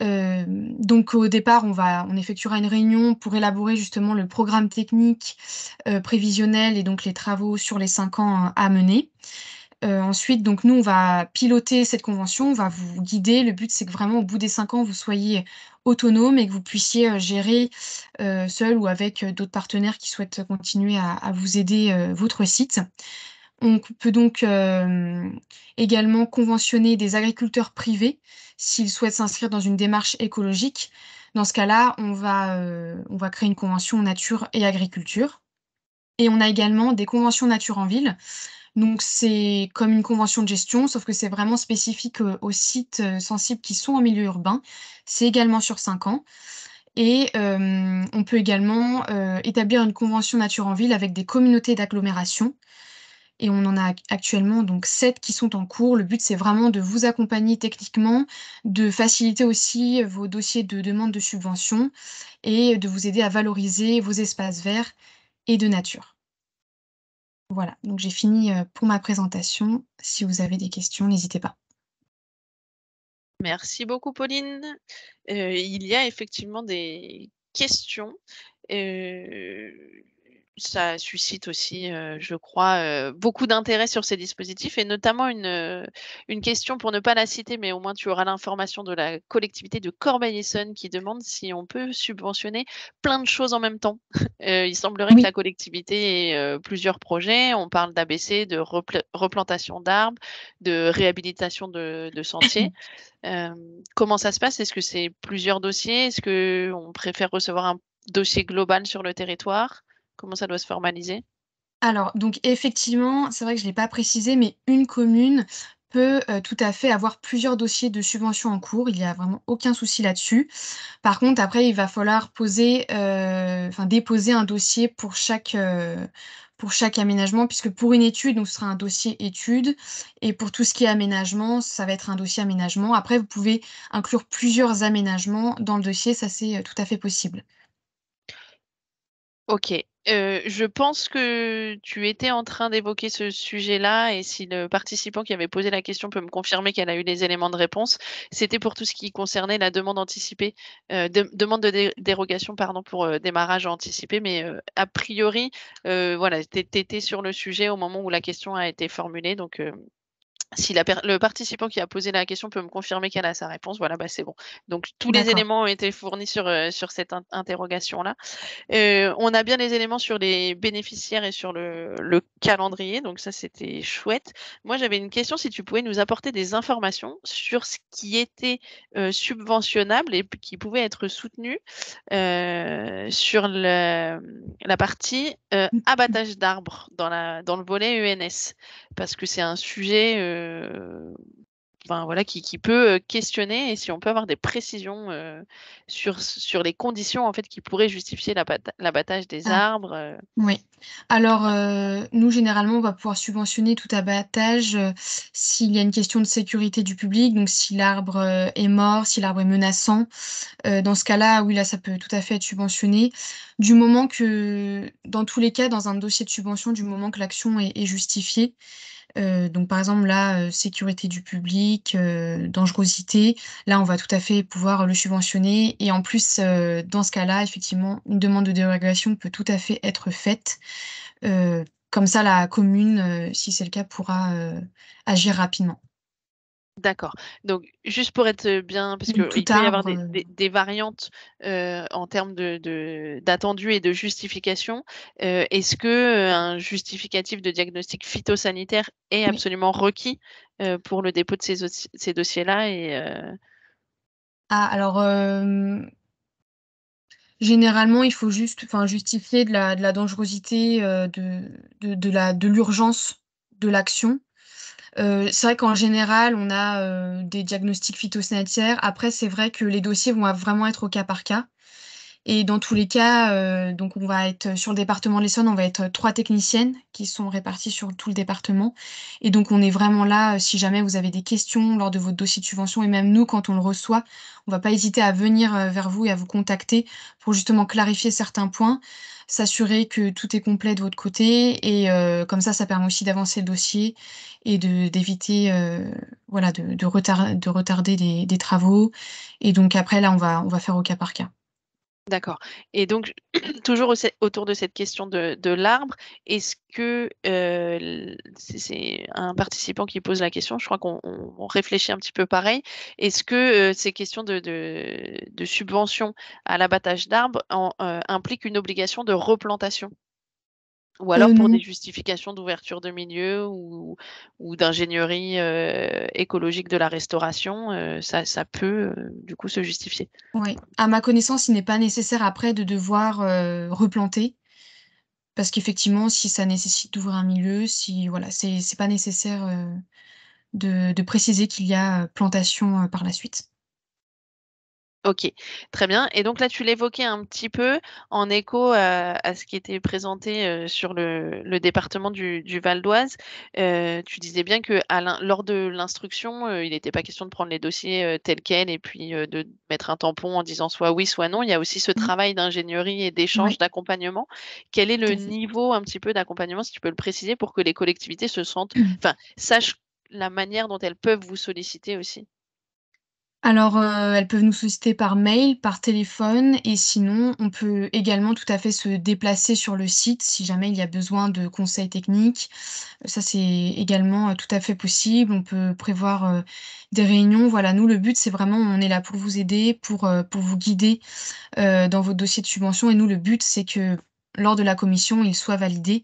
S3: Donc au départ, on effectuera une réunion pour élaborer justement le programme technique prévisionnel et donc les travaux sur les 5 ans à mener. Ensuite, donc nous, on va piloter cette convention, on va vous guider. Le but, c'est que vraiment, au bout des 5 ans, vous soyez autonome et que vous puissiez gérer seul ou avec d'autres partenaires qui souhaitent continuer à vous aider votre site. On peut donc également conventionner des agriculteurs privés s'ils souhaitent s'inscrire dans une démarche écologique. Dans ce cas-là, on va créer une convention nature et agriculture. Et on a également des conventions nature en ville. Donc c'est comme une convention de gestion, sauf que c'est vraiment spécifique aux sites sensibles qui sont en milieu urbain. C'est également sur 5 ans. Et on peut également établir une convention nature en ville avec des communautés d'agglomération. Et on en a actuellement donc 7 qui sont en cours. Le but, c'est vraiment de vous accompagner techniquement, de faciliter aussi vos dossiers de demande de subvention et de vous aider à valoriser vos espaces verts et de nature. Voilà, donc j'ai fini pour ma présentation. Si vous avez des questions, n'hésitez pas.
S1: Merci beaucoup, Pauline. Il y a effectivement des questions. Ça suscite aussi, je crois, beaucoup d'intérêt sur ces dispositifs et notamment une question pour ne pas la citer, mais au moins tu auras l'information de la collectivité de Corbeil-Essonnes qui demande si on peut subventionner plein de choses en même temps. Il semblerait que
S3: Oui.
S1: la collectivité ait, plusieurs projets. On parle d'ABC, de replantation d'arbres, de réhabilitation de sentiers. Comment ça se passe? Est-ce que c'est plusieurs dossiers? Est-ce qu'on préfère recevoir un dossier global sur le territoire? Comment ça doit se formaliser?
S3: Alors, donc effectivement, c'est vrai que je ne l'ai pas précisé, mais une commune peut tout à fait avoir plusieurs dossiers de subvention en cours. Il n'y a vraiment aucun souci là-dessus. Par contre, après, il va falloir déposer un dossier pour chaque aménagement, puisque pour une étude, donc ce sera un dossier étude, et pour tout ce qui est aménagement, ça va être un dossier aménagement. Après, vous pouvez inclure plusieurs aménagements dans le dossier, ça c'est tout à fait possible.
S1: OK. Je pense que tu étais en train d'évoquer ce sujet-là et si le participant qui avait posé la question peut me confirmer qu'elle a eu les éléments de réponse, c'était pour tout ce qui concernait la demande anticipée, demande de dérogation pardon pour, démarrage anticipé. Mais, a priori, voilà, tu étais sur le sujet au moment où la question a été formulée donc, si le participant qui a posé la question peut me confirmer qu'elle a sa réponse, voilà, bah, c'est bon. Donc tous les
S3: D'accord.
S1: éléments ont été fournis sur cette interrogation-là. On a bien les éléments sur les bénéficiaires et sur le calendrier, donc ça, c'était chouette. Moi, j'avais une question, si tu pouvais nous apporter des informations sur ce qui était, subventionnable et p qui pouvait être soutenu, sur la partie, abattage d'arbres dans le volet ENS. Parce que c'est un sujet, enfin voilà, qui peut, questionner et si on peut avoir des précisions, sur les conditions en fait qui pourraient justifier l'abattage des
S3: Ah.
S1: arbres,
S3: Oui. Alors, nous, généralement, on va pouvoir subventionner tout abattage, s'il y a une question de sécurité du public, donc si l'arbre, est mort, si l'arbre est menaçant. Dans ce cas-là, oui, là, ça peut tout à fait être subventionné. Du moment que dans tous les cas, dans un dossier de subvention, du moment que l'action est justifiée. Donc par exemple, là, sécurité du public, dangerosité, là, on va tout à fait pouvoir le subventionner et en plus, dans ce cas-là, effectivement, une demande de dérogation peut tout à fait être faite. Comme ça, la commune, si c'est le cas, pourra, agir rapidement.
S1: D'accord. Donc, juste pour être bien, parce
S3: Donc tout
S1: qu'il peut y avoir
S3: arbre,
S1: des variantes en termes d'attendu et de justification. Est-ce que un justificatif de diagnostic phytosanitaire est
S3: oui.
S1: absolument requis pour le dépôt de ces dossiers-là
S3: Ah, alors, généralement, il faut juste justifier de la dangerosité, de l'urgence de l'action. C'est vrai qu'en général, on a des diagnostics phytosanitaires. Après, c'est vrai que les dossiers vont vraiment être au cas par cas. Et dans tous les cas, donc on va être sur le département de l'Essonne, on va être 3 techniciennes qui sont réparties sur tout le département. Et donc on est vraiment là, si jamais vous avez des questions lors de votre dossier de subvention, et même nous, quand on le reçoit, on va pas hésiter à venir vers vous et à vous contacter pour justement clarifier certains points, s'assurer que tout est complet de votre côté. Et comme ça permet aussi d'avancer le dossier et d'éviter voilà, de retarder des travaux. Et donc après, là, on va faire au cas par cas.
S1: D'accord. Et donc, toujours autour de cette question de l'arbre, est-ce que c'est un participant qui pose la question, je crois qu'on réfléchit un petit peu pareil. Est-ce que ces questions de subvention à l'abattage d'arbres impliquent une obligation de replantation? Ou alors pour des
S3: Non.
S1: justifications d'ouverture de milieu ou d'ingénierie écologique de la restauration, ça peut du coup se justifier.
S3: Oui. À ma connaissance, il n'est pas nécessaire après de devoir replanter, parce qu'effectivement, si ça nécessite d'ouvrir un milieu, si voilà, c'est pas nécessaire de préciser qu'il y a plantation par la suite.
S1: OK, très bien. Et donc là, tu l'évoquais un petit peu en écho à ce qui était présenté, sur le département du Val d'Oise. Tu disais bien que lors de l'instruction, il n'était pas question de prendre les dossiers, tels quels et puis, de mettre un tampon en disant soit oui, soit non. Il y a aussi ce
S3: Mmh.
S1: travail d'ingénierie et d'échange,
S3: Ouais,
S1: d'accompagnement. Quel est le
S3: tout à fait.
S1: niveau un petit peu d'accompagnement, si tu peux le préciser, pour que les collectivités se sentent enfin, sachent la manière dont elles peuvent vous solliciter aussi?
S3: Alors, elles peuvent nous solliciter par mail, par téléphone et sinon, on peut également tout à fait se déplacer sur le site si jamais il y a besoin de conseils techniques. Ça, c'est également, tout à fait possible. On peut prévoir, des réunions. Voilà, nous, le but, c'est vraiment on est là pour vous aider, pour vous guider, dans votre dossier de subvention et nous, le but, c'est que lors de la commission, il soit validé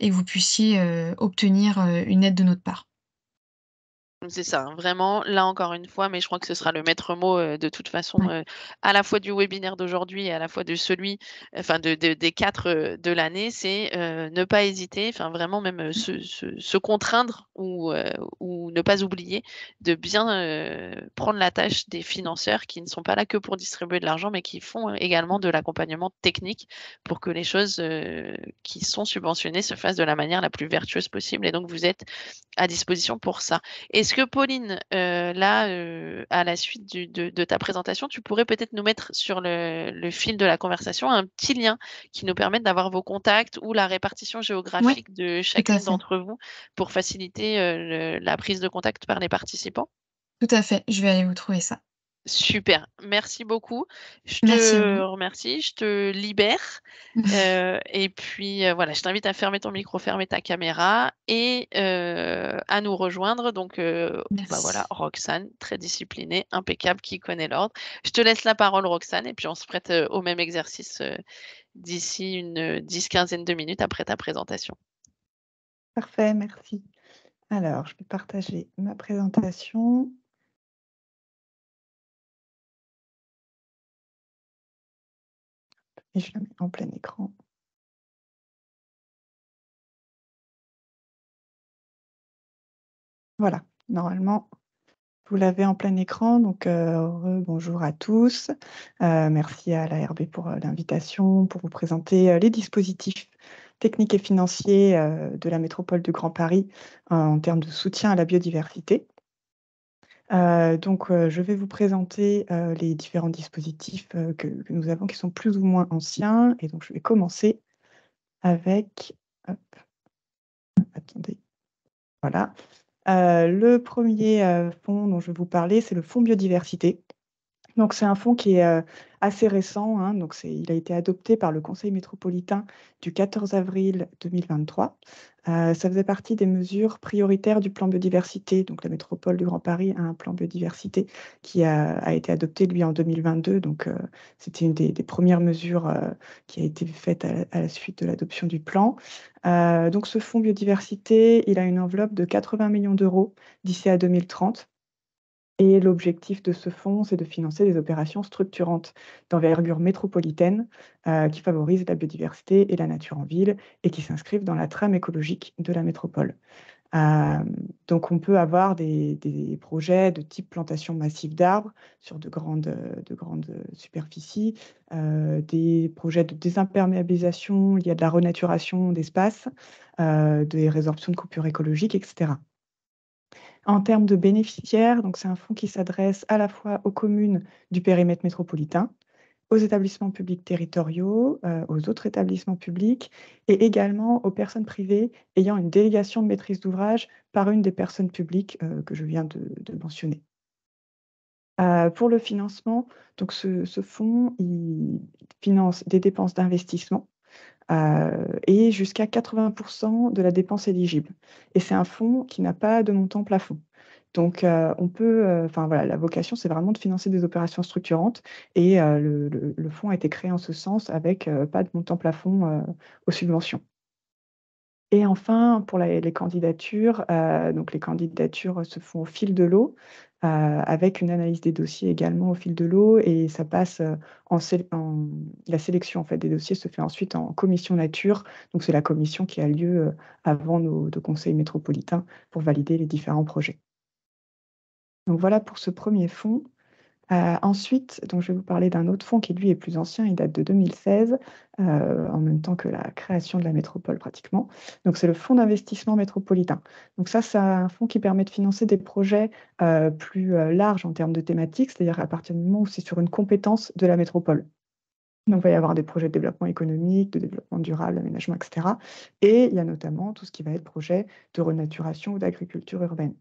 S3: et que vous puissiez, obtenir, une aide de notre part.
S1: C'est ça, hein, vraiment, là encore une fois, mais je crois que ce sera le maître mot, de toute façon,
S3: Ouais.
S1: à la fois du webinaire d'aujourd'hui et à la fois de celui, enfin des 4 de l'année, c'est, ne pas hésiter, enfin vraiment même, se contraindre ou ne pas oublier de bien, prendre la tâche des financeurs qui ne sont pas là que pour distribuer de l'argent, mais qui font également de l'accompagnement technique pour que les choses, qui sont subventionnées se fassent de la manière la plus vertueuse possible et donc vous êtes à disposition pour ça. Est-ce que Pauline, là, à la suite de ta présentation, tu pourrais peut-être nous mettre sur le fil de la conversation un petit lien qui nous permette d'avoir vos contacts ou la répartition
S3: Ouais,
S1: géographique de
S3: tout à
S1: chacune
S3: fait.
S1: d'entre vous pour faciliter, la prise de contact par les participants?
S3: Tout à fait. Je vais aller vous trouver ça.
S1: Super, merci beaucoup. Je
S3: Merci à
S1: te
S3: vous.
S1: remercie, je te libère, et puis, voilà, je t'invite à fermer ton micro, fermer ta caméra et à nous rejoindre donc, bah, voilà,
S3: Merci.
S1: Roxane, très disciplinée, impeccable, qui connaît l'ordre. Je te laisse la parole Roxane et puis on se prête, au même exercice, d'ici une, 10 quinzaine de minutes après ta présentation.
S4: Parfait, merci. Alors, je vais partager ma présentation et je la mets en plein écran. Voilà, normalement, vous l'avez en plein écran. Donc, bonjour à tous. Merci à l'ARB pour l'invitation, pour vous présenter les dispositifs techniques et financiers de la métropole de Grand Paris en termes de soutien à la biodiversité. Donc, je vais vous présenter les différents dispositifs que nous avons qui sont plus ou moins anciens. Et donc, je vais commencer avec, hop, attendez, voilà. Le premier fonds dont je vais vous parler, c'est le fonds biodiversité. Donc, c'est un fonds qui est assez récent, hein, donc il a été adopté par le Conseil métropolitain du 14 avril 2023. Ça faisait partie des mesures prioritaires du plan biodiversité. Donc, la métropole du Grand Paris a un plan biodiversité qui a été adopté, lui, en 2022. Donc, c'était une des premières mesures qui a été faite à la suite de l'adoption du plan. Donc, ce fonds biodiversité, il a une enveloppe de 80 millions d'euros d'ici à 2030. Et l'objectif de ce fonds, c'est de financer des opérations structurantes d'envergure métropolitaine qui favorisent la biodiversité et la nature en ville et qui s'inscrivent dans la trame écologique de la métropole. Donc, on peut avoir des projets de type plantation massive d'arbres sur de grandes superficies, des projets de désimperméabilisation, il y a de la renaturation d'espaces, des résorptions de coupures écologiques, etc. En termes de bénéficiaires, donc c'est un fonds qui s'adresse à la fois aux communes du périmètre métropolitain, aux établissements publics territoriaux, aux autres établissements publics et également aux personnes privées ayant une délégation de maîtrise d'ouvrage par une des personnes publiques que je viens de mentionner. Pour le financement, donc ce fonds, il finance des dépenses d'investissement et jusqu'à 80% de la dépense éligible. Et c'est un fonds qui n'a pas de montant plafond. Donc, on peut, enfin voilà, la vocation, c'est vraiment de financer des opérations structurantes et le fonds a été créé en ce sens avec pas de montant plafond aux subventions. Et enfin, pour les candidatures, donc les candidatures se font au fil de l'eau, avec une analyse des dossiers également au fil de l'eau et ça passe la sélection en fait, des dossiers se fait ensuite en commission nature. Donc, c'est la commission qui a lieu avant nos conseils métropolitains pour valider les différents projets. Donc, voilà pour ce premier fonds. Ensuite, donc, je vais vous parler d'un autre fonds qui, lui, est plus ancien, il date de 2016, en même temps que la création de la métropole pratiquement. Donc, c'est le fonds d'investissement métropolitain. Donc ça, c'est un fonds qui permet de financer des projets plus larges en termes de thématiques, c'est-à-dire à partir du moment où c'est sur une compétence de la métropole. Donc, il va y avoir des projets de développement économique, de développement durable, d'aménagement, etc. Et il y a notamment tout ce qui va être projet de renaturation ou d'agriculture urbaine.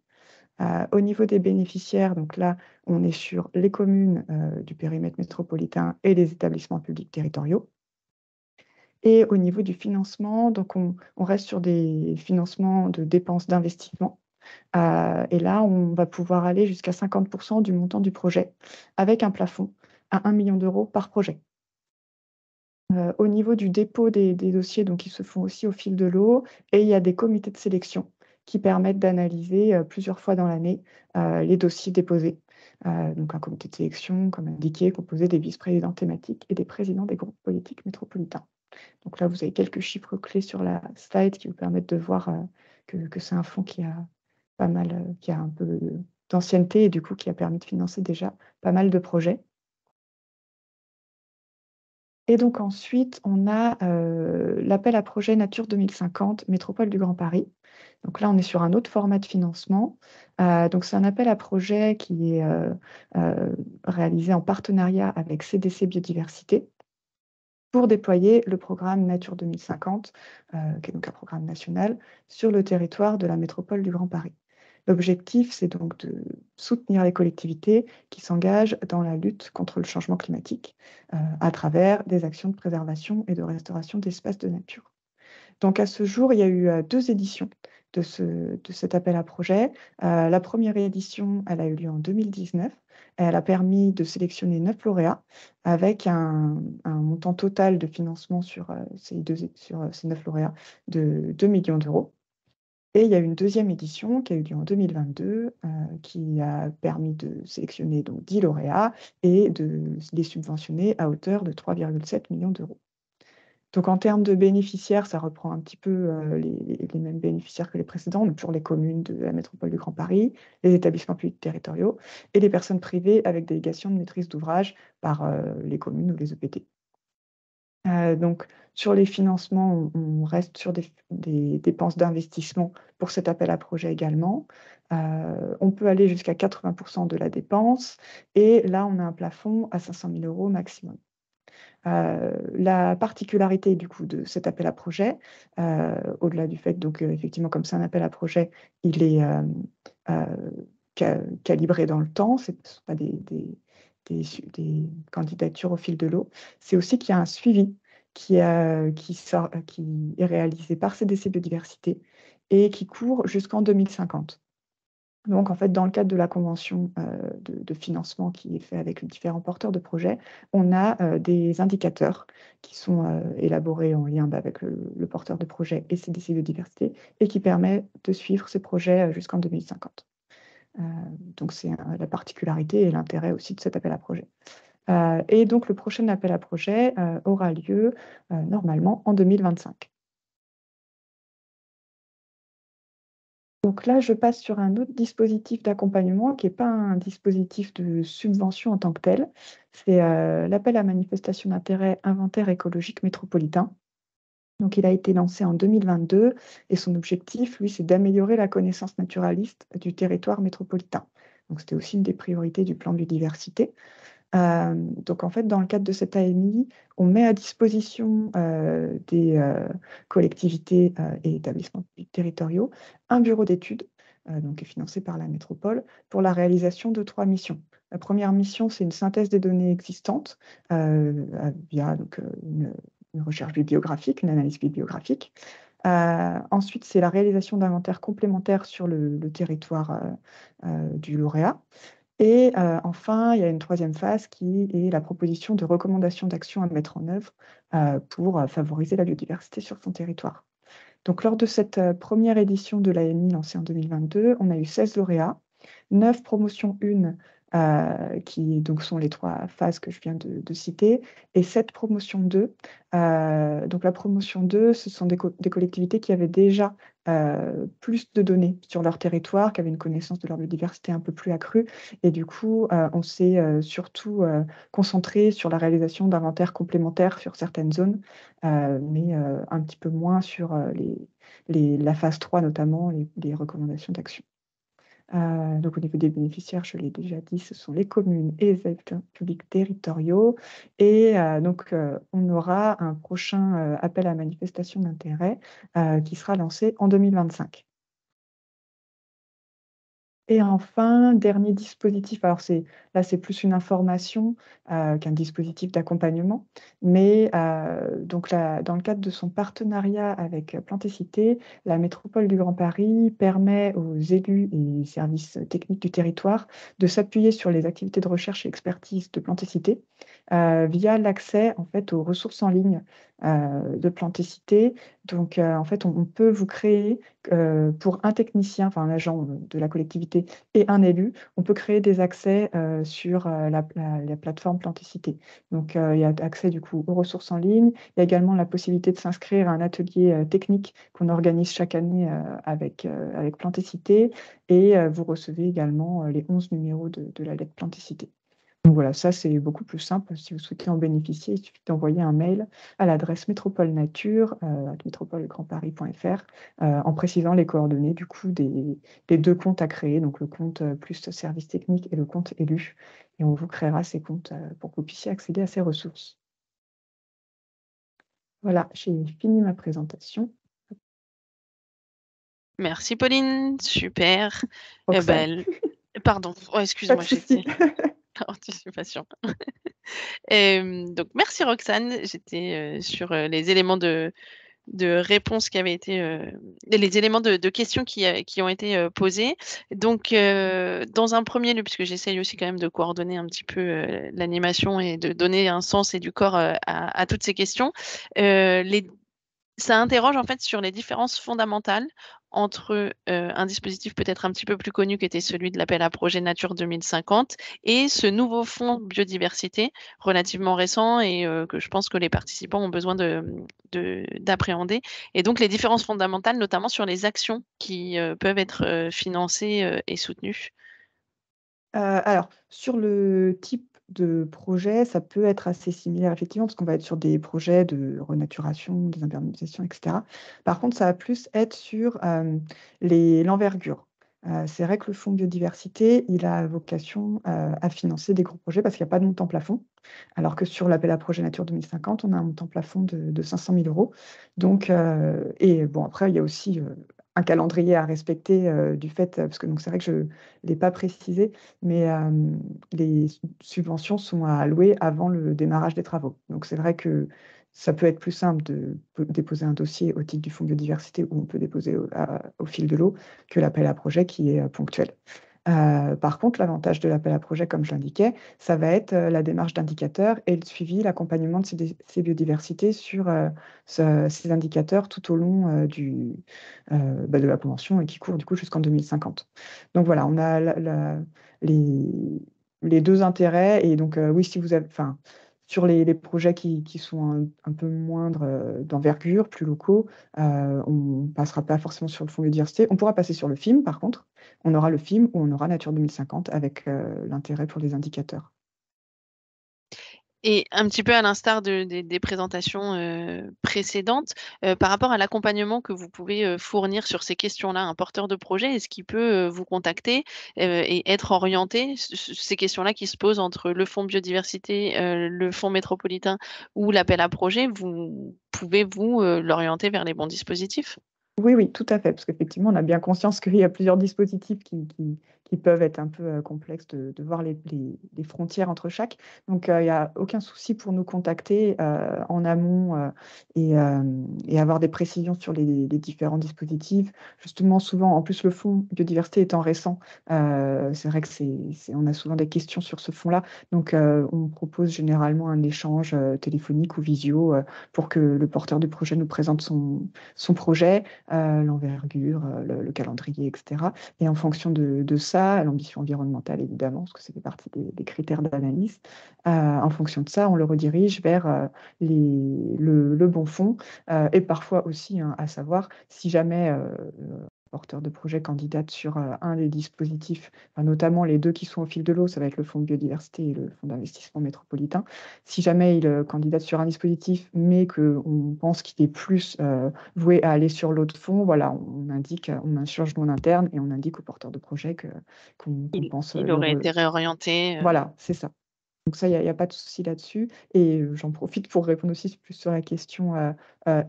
S4: Au niveau des bénéficiaires, donc là, on est sur les communes du périmètre métropolitain et les établissements publics territoriaux. Et au niveau du financement, donc on reste sur des financements de dépenses d'investissement. Et là, on va pouvoir aller jusqu'à 50% du montant du projet, avec un plafond à 1 million d'euros par projet. Au niveau du dépôt des dossiers, donc ils se font aussi au fil de l'eau et il y a des comités de sélection qui permettent d'analyser plusieurs fois dans l'année les dossiers déposés. Donc un comité de sélection, comme indiqué, composé des vice-présidents thématiques et des présidents des groupes politiques métropolitains. Donc là, vous avez quelques chiffres clés sur la slide qui vous permettent de voir que c'est un fonds qui a pas mal, qui a un peu d'ancienneté et du coup qui a permis de financer déjà pas mal de projets. Et donc ensuite, on a l'appel à projet Nature 2050, Métropole du Grand Paris. Donc là, on est sur un autre format de financement. Donc c'est un appel à projet qui est réalisé en partenariat avec CDC Biodiversité pour déployer le programme Nature 2050, qui est donc un programme national, sur le territoire de la métropole du Grand Paris. L'objectif, c'est donc de soutenir les collectivités qui s'engagent dans la lutte contre le changement climatique à travers des actions de préservation et de restauration d'espaces de nature. Donc à ce jour, il y a eu 2 éditions de cet appel à projet. La première édition, elle a eu lieu en 2019. Elle a permis de sélectionner 9 lauréats avec un montant total de financement sur ces 9 lauréats de 2 millions d'euros. Et il y a eu une deuxième édition qui a eu lieu en 2022, qui a permis de sélectionner donc 10 lauréats et de les subventionner à hauteur de 3,7 millions d'euros. Donc en termes de bénéficiaires, ça reprend un petit peu les mêmes bénéficiaires que les précédents, donc toujours les communes de la métropole du Grand Paris, les établissements publics territoriaux et les personnes privées avec délégation de maîtrise d'ouvrage par les communes ou les EPT. Donc, sur les financements, on reste sur des dépenses d'investissement pour cet appel à projet également. On peut aller jusqu'à 80% de la dépense et là, on a un plafond à 500 000 euros maximum. La particularité du coup de cet appel à projet, au-delà du fait donc effectivement comme c'est un appel à projet, il est calibré dans le temps, ce ne sont pas des candidatures au fil de l'eau, c'est aussi qu'il y a un suivi qui est réalisé par CDC Biodiversité et qui court jusqu'en 2050. Donc, en fait, dans le cadre de la convention de financement qui est fait avec les différents porteurs de projets, on a des indicateurs qui sont élaborés en lien avec le porteur de projet et CDC Biodiversité et qui permet de suivre ces projets jusqu'en 2050. Donc, c'est la particularité et l'intérêt aussi de cet appel à projet. Et donc, le prochain appel à projet aura lieu normalement en 2025. Donc là, je passe sur un autre dispositif d'accompagnement qui n'est pas un dispositif de subvention en tant que tel. C'est l'appel à manifestation d'intérêt inventaire écologique métropolitain. Donc, il a été lancé en 2022 et son objectif, lui, c'est d'améliorer la connaissance naturaliste du territoire métropolitain. Donc, c'était aussi une des priorités du plan biodiversité. Donc, en fait, dans le cadre de cette AMI, on met à disposition des collectivités et établissements publics territoriaux un bureau d'études, donc qui est financé par la métropole, pour la réalisation de 3 missions. La première mission, c'est une synthèse des données existantes via donc, une recherche bibliographique, une analyse bibliographique. Ensuite, c'est la réalisation d'inventaires complémentaires sur le territoire du lauréat. Et enfin, il y a une troisième phase qui est la proposition de recommandations d'actions à mettre en œuvre pour favoriser la biodiversité sur son territoire. Donc, lors de cette première édition de l'AMI lancée en 2022, on a eu 16 lauréats, 9 promotions 1, qui donc sont les 3 phases que je viens de citer, et 7 promotions 2. Donc, la promotion 2, ce sont des collectivités qui avaient déjà plus de données sur leur territoire, qui avaient une connaissance de leur biodiversité un peu plus accrue. Et du coup, on s'est surtout concentré sur la réalisation d'inventaires complémentaires sur certaines zones, mais un petit peu moins sur la phase 3, notamment les recommandations d'action. Donc, au niveau des bénéficiaires, je l'ai déjà dit, ce sont les communes et les habitants publics territoriaux. Et donc, on aura un prochain appel à manifestation d'intérêt qui sera lancé en 2025. Et enfin, dernier dispositif, alors là, c'est plus une information qu'un dispositif d'accompagnement, mais donc dans le cadre de son partenariat avec Plantécité, la métropole du Grand Paris permet aux élus et services techniques du territoire de s'appuyer sur les activités de recherche et expertise de Plantécité via l'accès en fait aux ressources en ligne de Plantécité. Donc, en fait, on peut vous créer pour un technicien, enfin un agent de la collectivité et un élu, on peut créer des accès sur la plateforme Plantécité. Donc, il y a accès du coup aux ressources en ligne. Il y a également la possibilité de s'inscrire à un atelier technique qu'on organise chaque année avec Plantécité. Et vous recevez également les 11 numéros de la lettre Plantécité. Donc voilà, ça c'est beaucoup plus simple. Si vous souhaitez en bénéficier, il suffit d'envoyer un mail à l'adresse métropolenature@métropolegrandparis.fr en précisant les coordonnées du coup des 2 comptes à créer, donc le compte plus service technique et le compte élu. Et on vous créera ces comptes pour que vous puissiez accéder à ces ressources. Voilà, j'ai fini ma présentation.
S1: Merci Pauline, super. Eh
S4: Roxane,
S1: ben, pardon, oh,
S4: pas de
S1: excuse-moi,
S4: souci.
S1: j'étais anticipation. Donc merci Roxane, j'étais sur les éléments de réponses qui avaient été, les éléments de questions qui ont été posés. Donc, dans un premier lieu, puisque j'essaye aussi quand même de coordonner un petit peu l'animation et de donner un sens et du corps à toutes ces questions, ça interroge en fait sur les différences fondamentales entre un dispositif peut-être un petit peu plus connu qui était celui de l'appel à projet Nature 2050 et ce nouveau fonds biodiversité relativement récent et que je pense que les participants ont besoin d'appréhender et donc les différences fondamentales notamment sur les actions qui peuvent être financées et soutenues.
S4: Alors, sur le type de projet, ça peut être assez similaire effectivement, parce qu'on va être sur des projets de renaturation, des imperméabilisations et cetera. Par contre, ça va plus être sur, l'envergure. C'est vrai que le fonds biodiversité, il a vocation, à financer des gros projets parce qu'il y a pas de montant plafond. Alors que sur l'appel à projet Nature 2050, on a un montant plafond de 500 000 €. Donc et bon après, il y a aussi, un calendrier à respecter du fait, parce que c'est vrai que je ne l'ai pas précisé, mais les subventions sont à allouer avant le démarrage des travaux. Donc c'est vrai que ça peut être plus simple de déposer un dossier au titre du Fonds biodiversité où on peut déposer au fil de l'eau que l'appel à projet qui est ponctuel. Par contre, l'avantage de l'appel à projet, comme je l'indiquais, ça va être la démarche d'indicateurs et le suivi, l'accompagnement de ces biodiversités sur ces indicateurs tout au long de la convention et qui court du coup jusqu'en 2050. Donc voilà, on a les deux intérêts. Et donc oui, si vous avez, sur les projets qui sont un peu moindres d'envergure, plus locaux, on ne passera pas forcément sur le fonds biodiversité. On pourra passer sur le FIM, par contre. On aura le FIM ou on aura Nature 2050 avec l'intérêt pour les indicateurs.
S1: Et un petit peu à l'instar des présentations précédentes, par rapport à l'accompagnement que vous pouvez fournir sur ces questions-là, un porteur de projet, est-ce qu'il peut vous contacter et être orienté, ces questions-là qui se posent entre le fonds biodiversité, le fonds métropolitain ou l'appel à projet, vous pouvez-vous l'orienter vers les bons dispositifs?
S4: Oui, oui, tout à fait, parce qu'effectivement, on a bien conscience qu'il y a plusieurs dispositifs qui peuvent être un peu complexes de voir les frontières entre chaque. Donc, il n'y a aucun souci pour nous contacter en amont et avoir des précisions sur les différents dispositifs. Justement, souvent, en plus, le fonds biodiversité étant récent, c'est vrai que on a souvent des questions sur ce fonds-là. Donc, on propose généralement un échange téléphonique ou visio pour que le porteur du projet nous présente son projet, l'envergure, le calendrier, etc. Et en fonction de ça, l'ambition environnementale, évidemment, parce que ça fait partie des critères d'analyse, en fonction de ça, on le redirige vers le bon fonds. Et parfois aussi, à savoir, si jamais porteur de projet candidate sur un des dispositifs, notamment les deux qui sont au fil de l'eau, ça va être le fonds de biodiversité et le fonds d'investissement métropolitain. Si jamais il candidate sur un dispositif, mais qu'on pense qu'il est plus voué à aller sur l'autre fonds, voilà, on insurge nous en interne et on indique au porteur de projet qu'on pense
S1: Il aurait été réorienté.
S4: Voilà, c'est ça. Donc ça, il y a pas de souci là-dessus. Et j'en profite pour répondre aussi plus sur la question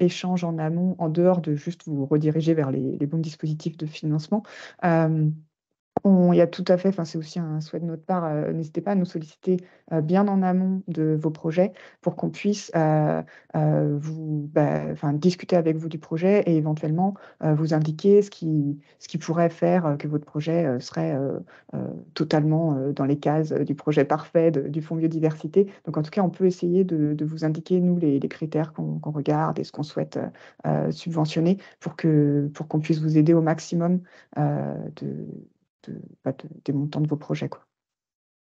S4: échange en amont, en dehors de juste vous rediriger vers les bons dispositifs de financement. Il y a tout à fait, c'est aussi un souhait de notre part, n'hésitez pas à nous solliciter bien en amont de vos projets pour qu'on puisse discuter avec vous du projet et éventuellement vous indiquer ce qui pourrait faire que votre projet serait totalement dans les cases du projet parfait du fonds biodiversité. Donc en tout cas, on peut essayer de vous indiquer, nous, les critères qu'on regarde et ce qu'on souhaite subventionner pour qu'on puisse vous aider au maximum des montants de vos projets, quoi.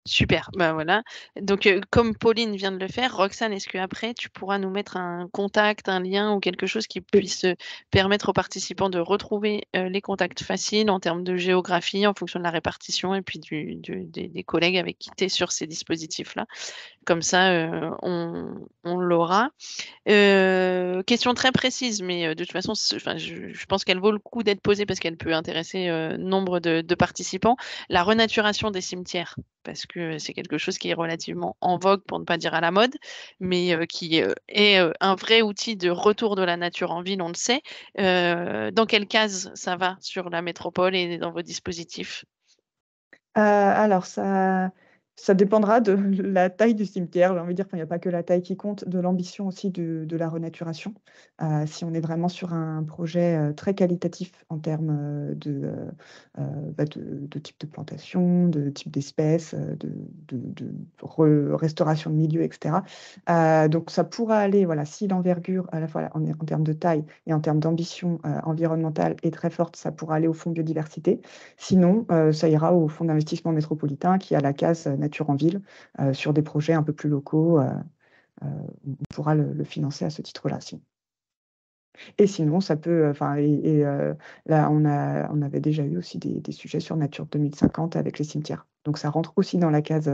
S1: Super, bah voilà. Donc, comme Pauline vient de le faire, Roxane, est-ce qu'après tu pourras nous mettre un contact, un lien ou quelque chose qui puisse, permettre aux participants de retrouver, les contacts faciles en termes de géographie, en fonction de la répartition et puis des collègues avec qui tu es sur ces dispositifs-là? Comme ça, on l'aura. Question très précise, mais de toute façon, je pense qu'elle vaut le coup d'être posée parce qu'elle peut intéresser, nombre de participants. La renaturation des cimetières, parce que c'est quelque chose qui est relativement en vogue, pour ne pas dire à la mode, mais qui, est, un vrai outil de retour de la nature en ville, on le sait. Dans quelle case ça va sur la métropole et dans vos dispositifs?
S4: Alors ça dépendra de la taille du cimetière, j'ai envie de dire, il n'y a pas que la taille qui compte, de l'ambition aussi de la renaturation. Si on est vraiment sur un projet, très qualitatif en termes, de type de plantation, de type d'espèces, de restauration de milieux, et cetera. Donc ça pourra aller, voilà, si l'envergure, à la fois en termes de taille et en termes d'ambition, environnementale est très forte, ça pourra aller au fonds biodiversité. Sinon, ça ira au fonds d'investissement métropolitain qui a la case nature en ville, sur des projets un peu plus locaux, on pourra le financer à ce titre-là, sinon. Et sinon, ça peut, là, on avait déjà eu aussi des sujets sur Nature 2050 avec les cimetières. Donc ça rentre aussi dans la case,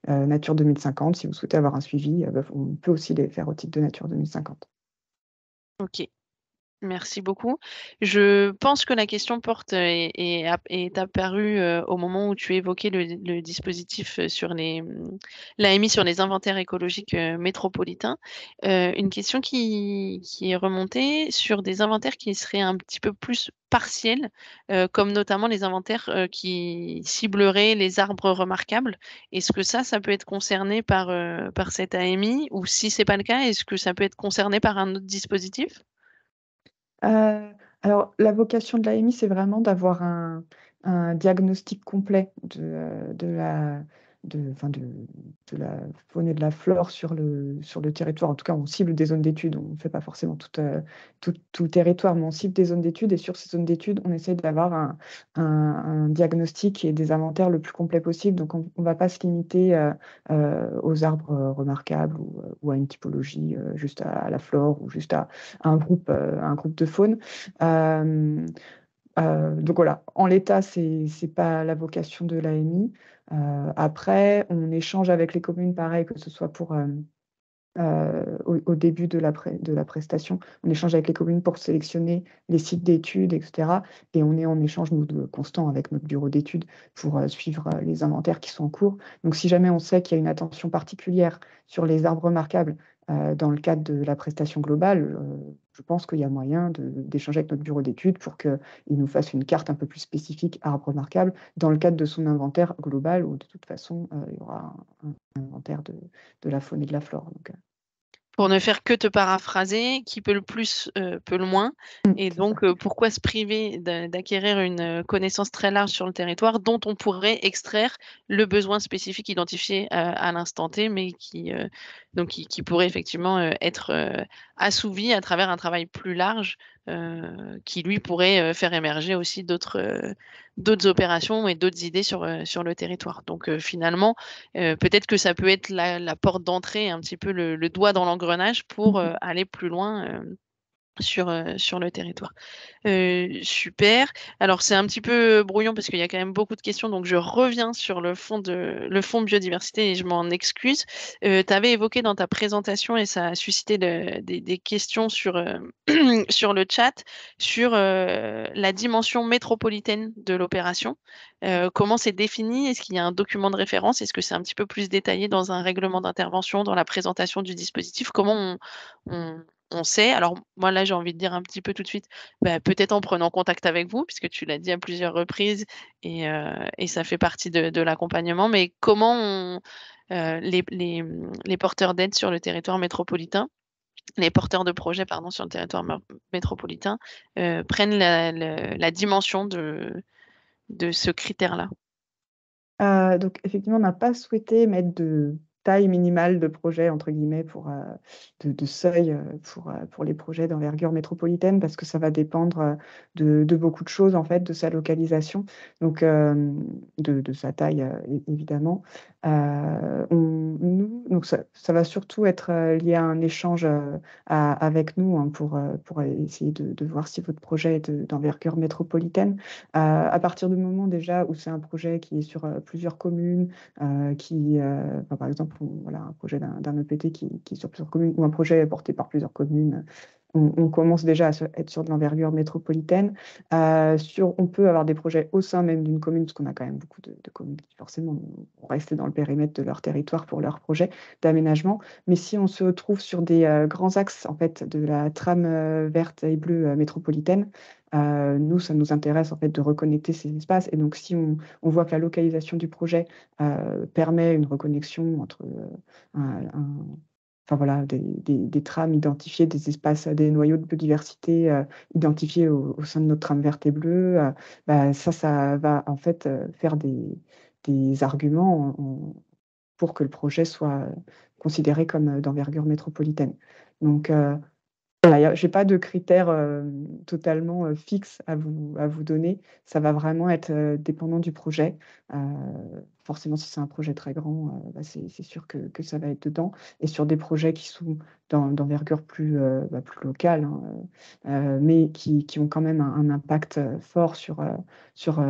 S4: Nature 2050. Si vous souhaitez avoir un suivi, on peut aussi les faire au titre de Nature 2050.
S1: OK. Merci beaucoup. Je pense que la question porte est apparue au moment où tu évoquais le dispositif sur l'AMI sur les inventaires écologiques métropolitains. Une question qui est remontée sur des inventaires qui seraient un petit peu plus partiels, comme notamment les inventaires qui cibleraient les arbres remarquables. Est-ce que ça peut être concerné par cette AMI ou si c'est pas le cas, est-ce que ça peut être concerné par un autre dispositif?
S4: Alors, la vocation de l'AMI, c'est vraiment d'avoir un diagnostic complet de la faune et de la flore sur le territoire. En tout cas, on cible des zones d'études. On ne fait pas forcément tout le territoire, mais on cible des zones d'études. Et sur ces zones d'études, on essaie d'avoir un diagnostic et des inventaires le plus complet possible. Donc, on ne va pas se limiter aux arbres remarquables ou à une typologie, juste à la flore ou juste à un groupe de faune. Donc voilà, en l'état, c'est pas la vocation de l'AMI. Après, on échange avec les communes, pareil, que ce soit pour au début de la prestation, on échange avec les communes pour sélectionner les sites d'études, etc. Et on est en échange constant avec notre bureau d'études pour suivre les inventaires qui sont en cours. Donc, si jamais on sait qu'il y a une attention particulière sur les arbres remarquables dans le cadre de la prestation globale, je pense qu'il y a moyen d'échanger avec notre bureau d'études pour qu'il nous fasse une carte un peu plus spécifique arbres remarquables dans le cadre de son inventaire global où de toute façon, il y aura un inventaire de la faune et de la flore. Donc,
S1: Pour ne faire que te paraphraser, qui peut le plus, peut le moins et
S4: c'est ça.
S1: donc pourquoi se priver d'acquérir une, connaissance très large sur le territoire dont on pourrait extraire le besoin spécifique identifié, à l'instant T, mais qui pourrait effectivement, être, assouvi à travers un travail plus large, qui lui pourrait, faire émerger aussi d'autres opérations et d'autres idées sur le territoire. Donc finalement, peut-être que ça peut être la porte d'entrée, un petit peu le doigt dans l'engrenage pour, aller plus loin, sur le territoire. Super. Alors c'est un petit peu brouillon parce qu'il y a quand même beaucoup de questions, donc je reviens sur le fonds biodiversité et je m'en excuse. Tu avais évoqué dans ta présentation et ça a suscité des questions sur, sur le chat, sur, la dimension métropolitaine de l'opération. Comment c'est défini? Est-ce qu'il y a un document de référence? Est-ce que c'est un petit peu plus détaillé dans un règlement d'intervention, dans la présentation du dispositif? Comment on on sait? Alors moi là, j'ai envie de dire un petit peu tout de suite, bah, peut-être en prenant contact avec vous, puisque tu l'as dit à plusieurs reprises et ça fait partie de l'accompagnement. Mais comment les porteurs d'aide sur le territoire métropolitain, les porteurs de projets, pardon, sur le territoire métropolitain, prennent la dimension de ce critère-là?
S4: Donc effectivement, on n'a pas souhaité mettre de taille minimale de projet entre guillemets pour, de seuil, pour les projets d'envergure métropolitaine parce que ça va dépendre, de beaucoup de choses en fait, de sa localisation, donc de sa taille, évidemment. Donc ça va surtout être, lié à un échange, avec nous, hein, pour essayer de voir si votre projet est d'envergure métropolitaine. À partir du moment déjà où c'est un projet qui est sur plusieurs communes, enfin, par exemple, voilà, un projet d'un EPT qui est sur plusieurs communes ou un projet porté par plusieurs communes, on commence déjà à être sur de l'envergure métropolitaine. On peut avoir des projets au sein même d'une commune, parce qu'on a quand même beaucoup de communes qui forcément vont rester dans le périmètre de leur territoire pour leur projet d'aménagement. Mais si on se retrouve sur des grands axes en fait, de la trame verte et bleue métropolitaine, nous, ça nous intéresse en fait de reconnecter ces espaces. Et donc, si on voit que la localisation du projet permet une reconnexion entre enfin voilà, des trames identifiées, des espaces, des noyaux de biodiversité identifiés au sein de notre trame verte et bleue, bah, ça va en fait faire des arguments pour que le projet soit considéré comme d'envergure métropolitaine. Donc, voilà, j'ai pas de critères, totalement, fixes à vous donner. Ça va vraiment être, dépendant du projet. Heu, Forcément, si c'est un projet très grand, bah, c'est sûr que ça va être dedans et sur des projets qui sont d'envergure plus locale, hein, mais qui ont quand même un impact, fort sur,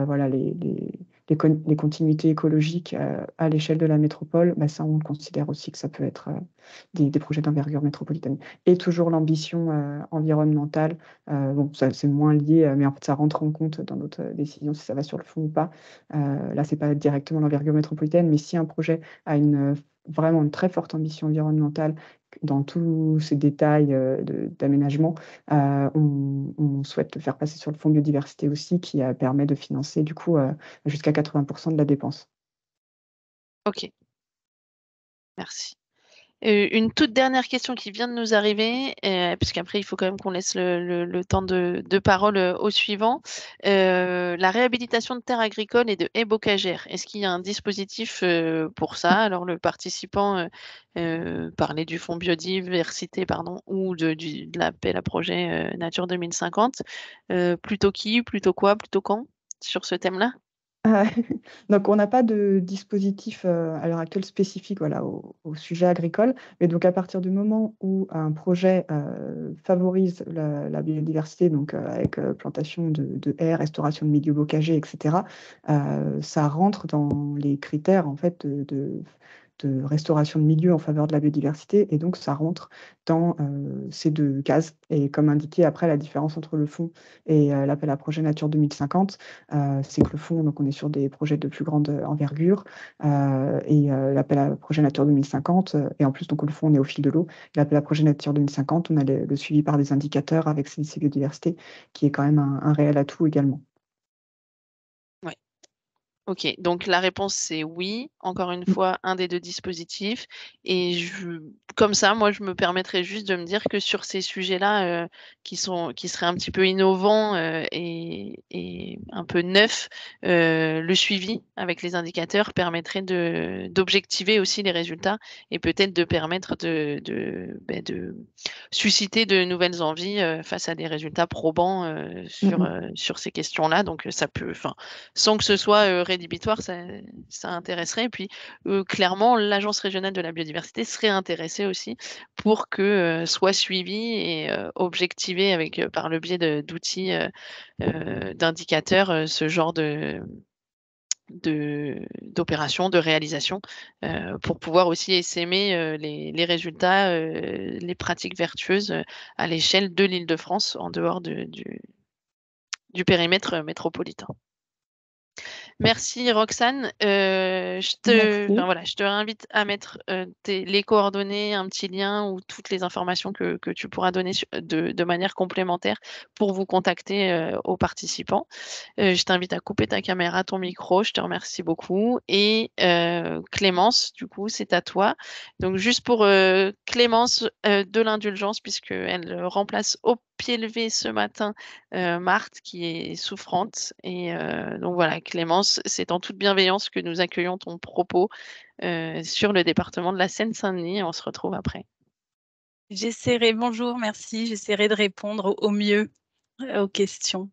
S4: voilà, les les continuités écologiques à l'échelle de la métropole, bah, ça, on considère aussi que ça peut être des projets d'envergure métropolitaine. Et toujours l'ambition environnementale, bon, ça, c'est moins lié, mais en fait, ça rentre en compte dans notre décision si ça va sur le fond ou pas. Là, c'est pas directement l'envergure métropolitaine, mais si un projet a vraiment une très forte ambition environnementale dans tous ces détails d'aménagement, on souhaite le faire passer sur le fonds biodiversité aussi, qui permet de financer du coup jusqu'à 80% de la dépense.
S1: Ok, merci. Une toute dernière question qui vient de nous arriver, puisqu'après il faut quand même qu'on laisse le temps de parole au suivant. La réhabilitation de terres agricoles et de haies bocagères, est-ce qu'il y a un dispositif pour ça? Alors le participant parlait du fonds biodiversité, pardon, ou de l'appel à projet Nature 2050. Plutôt qui, plutôt quoi, plutôt quand sur ce thème-là?
S4: Heu, donc on n'a pas de dispositif, à l'heure actuelle spécifique, voilà, au sujet agricole. Mais donc à partir du moment où un projet, favorise la biodiversité, donc avec, plantation de haies, restauration de milieux bocagers et cetera, ça rentre dans les critères en fait de restauration de milieux en faveur de la biodiversité et donc ça rentre dans, ces 2 cases et comme indiqué après la différence entre le fonds et l'appel à projet Nature 2050, c'est que le fonds, donc on est sur des projets de plus grande envergure et l'appel à projet Nature 2050 et en plus donc le fonds on est au fil de l'eau. L'appel à projet Nature 2050, on a le suivi par des indicateurs avec CNC Biodiversité qui est quand même un réel atout également.
S1: Ouais. Ok, donc la réponse c'est oui, encore une
S4: Mmh.
S1: fois, un des 2 dispositifs et comme ça, moi, je me permettrais juste de me dire que sur ces sujets-là, qui seraient un petit peu innovants, et un peu neufs, le suivi avec les indicateurs permettrait d'objectiver aussi les résultats et peut-être de permettre de susciter de nouvelles envies, face à des résultats probants,
S4: Mmh mh.
S1: sur ces questions-là. Donc, ça peut enfin, sans que ce soit, rédhibitoire, ça intéresserait et puis, clairement, l'Agence régionale de la biodiversité serait intéressée aussi pour que, soit suivi et objectivé avec, par le biais d'outils, d'indicateurs, ce genre d'opérations, de réalisations, pour pouvoir aussi essaimer, les résultats, les pratiques vertueuses, à l'échelle de l'Île-de-France, en dehors du périmètre, métropolitain. Merci Roxane.
S4: Merci.
S1: Je te réinvite à mettre les coordonnées, un petit lien ou toutes les informations que tu pourras donner de manière complémentaire pour vous contacter aux participants. Je t'invite à couper ta caméra, ton micro. Je te remercie beaucoup. Et Clémence, du coup, c'est à toi. Donc, juste pour Clémence, de l'indulgence, puisqu'elle remplace au pied levé ce matin Marthe qui est souffrante. Et donc voilà, Clémence, c'est en toute bienveillance que nous accueillons ton propos sur le département de la Seine-Saint-Denis. On se retrouve après.
S5: Bonjour, merci, j'essaierai de répondre au mieux aux questions.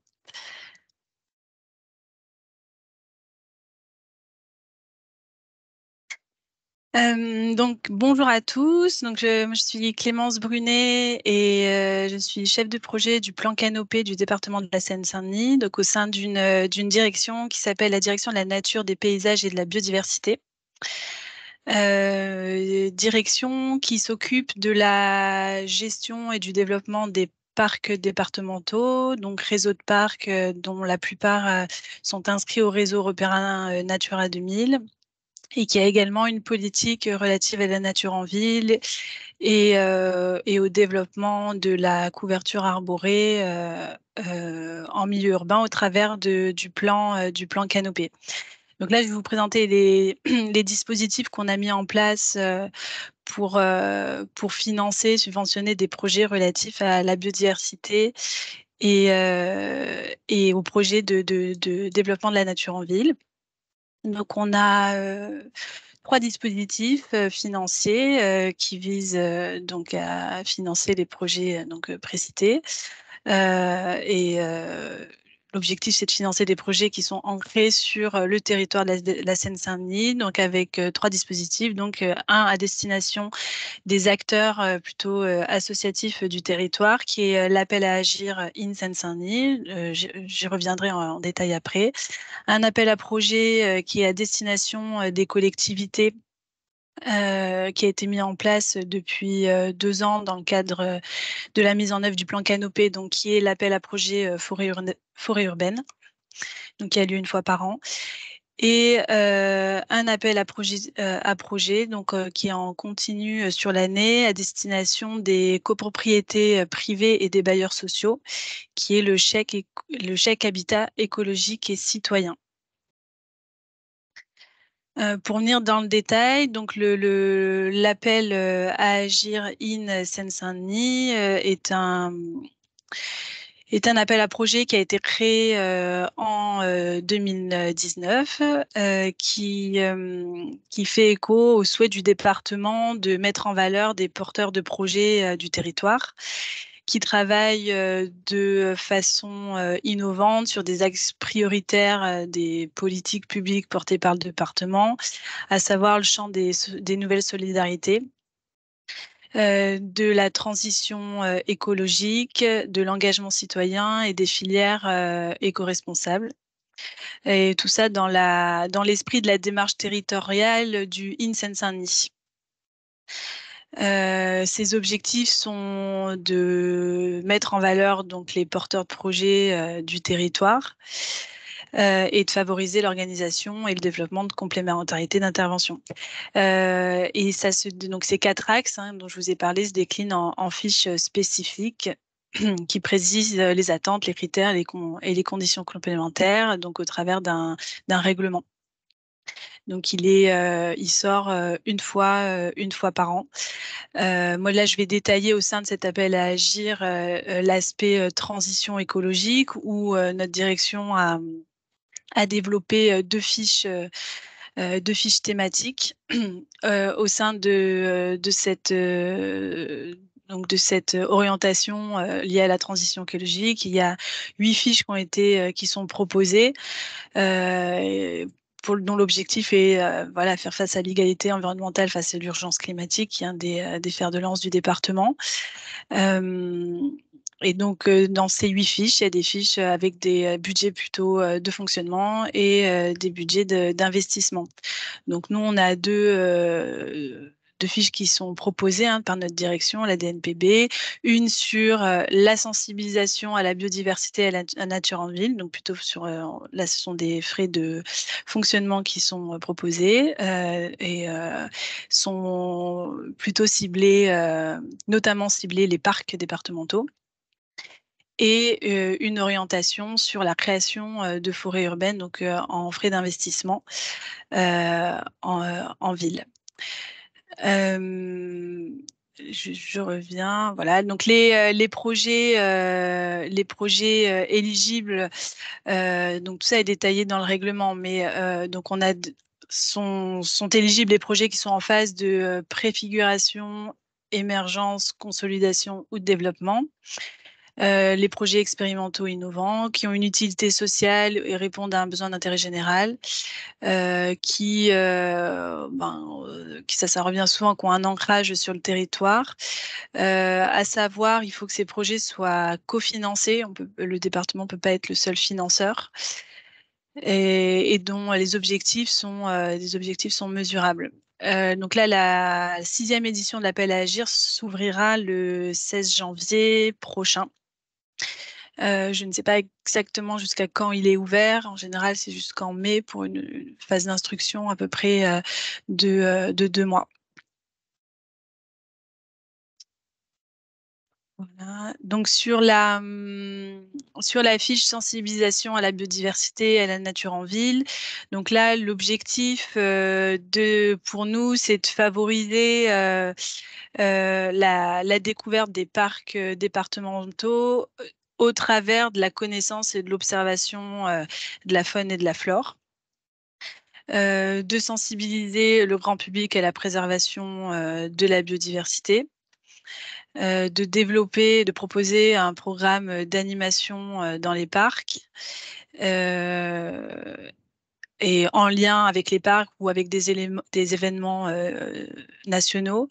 S5: Donc bonjour à tous, donc moi, je suis Clémence Brunet et je suis chef de projet du plan canopé du département de la Seine-Saint-Denis, donc au sein d'une direction qui s'appelle la direction de la nature, des paysages et de la biodiversité. Direction qui s'occupe de la gestion et du développement des parcs départementaux, donc réseau de parcs dont la plupart sont inscrits au réseau européen Natura 2000 et qui a également une politique relative à la nature en ville et au développement de la couverture arborée en milieu urbain au travers du plan canopé. Donc là, je vais vous présenter les dispositifs qu'on a mis en place pour financer, subventionner des projets relatifs à la biodiversité et aux projets de développement de la nature en ville. Donc, on a 3 dispositifs financiers qui visent donc à financer les projets précités. l'objectif, c'est de financer des projets qui sont ancrés sur le territoire de la Seine-Saint-Denis, donc avec 3 dispositifs. Donc, un à destination des acteurs plutôt associatifs du territoire, qui est l'appel à agir in Seine-Saint-Denis. J'y reviendrai en détail après. Un appel à projet qui est à destination des collectivités, qui a été mis en place depuis 2 ans dans le cadre de la mise en œuvre du plan Canopé, donc qui est l'appel à projet forêt urbaine, donc qui a lieu une fois par an. Et un appel à projet donc, qui est en continu sur l'année à destination des copropriétés privées et des bailleurs sociaux, qui est le chèque habitat écologique et citoyen. Pour venir dans le détail, donc l'appel à agir in Seine-Saint-Denis est un appel à projet qui a été créé en 2019, qui fait écho au souhait du département de mettre en valeur des porteurs de projets du territoire, qui travaillent de façon innovante sur des axes prioritaires des politiques publiques portées par le département, à savoir le champ des nouvelles solidarités, de la transition écologique, de l'engagement citoyen et des filières éco-responsables. Et tout ça dans l'esprit de la démarche territoriale du IN Seine-Saint-Denis. Ces objectifs sont de mettre en valeur donc les porteurs de projets du territoire et de favoriser l'organisation et le développement de complémentarité d'intervention. Et donc ces 4 axes dont je vous ai parlé se déclinent en fiches spécifiques qui précisent les attentes, les critères et les conditions complémentaires, donc au travers d'un règlement. Donc il sort une fois par an. Moi là, je vais détailler au sein de cet appel à agir l'aspect transition écologique, où notre direction a développé 2 fiches thématiques au sein de cette orientation liée à la transition écologique. Il y a 8 fiches qui sont proposées, dont l'objectif est faire face à l'égalité environnementale face à l'urgence climatique, qui est un des fers de lance du département. Et donc, dans ces 8 fiches, il y a des fiches avec des budgets plutôt de fonctionnement et des budgets d'investissement. Donc, nous, on a deux fiches qui sont proposées par notre direction, la DNPB. Une sur la sensibilisation à la biodiversité et à la nature en ville. Donc, plutôt là, ce sont des frais de fonctionnement qui sont proposés et sont plutôt ciblés, notamment ciblés les parcs départementaux. Et une orientation sur la création de forêts urbaines, donc en frais d'investissement en ville. Je reviens, voilà. Donc les projets éligibles, donc tout ça est détaillé dans le règlement, mais donc sont éligibles les projets qui sont en phase de préfiguration, émergence, consolidation ou de développement. Les projets expérimentaux innovants qui ont une utilité sociale et répondent à un besoin d'intérêt général, ça revient souvent, qui ont un ancrage sur le territoire. À savoir, il faut que ces projets soient cofinancés. Le département ne peut pas être le seul financeur et dont les objectifs sont mesurables. Donc là, la 6e édition de l'appel à agir s'ouvrira le 16 janvier prochain. Je ne sais pas exactement jusqu'à quand il est ouvert. En général, c'est jusqu'en mai pour une phase d'instruction à peu près de 2 mois. Voilà. Donc sur la fiche sensibilisation à la biodiversité et à la nature en ville, donc là l'objectif pour nous, c'est de favoriser la découverte des parcs départementaux au travers de la connaissance et de l'observation de la faune et de la flore. De sensibiliser le grand public à la préservation de la biodiversité. de développer, de proposer un programme d'animation dans les parcs et en lien avec les parcs ou avec des événements nationaux.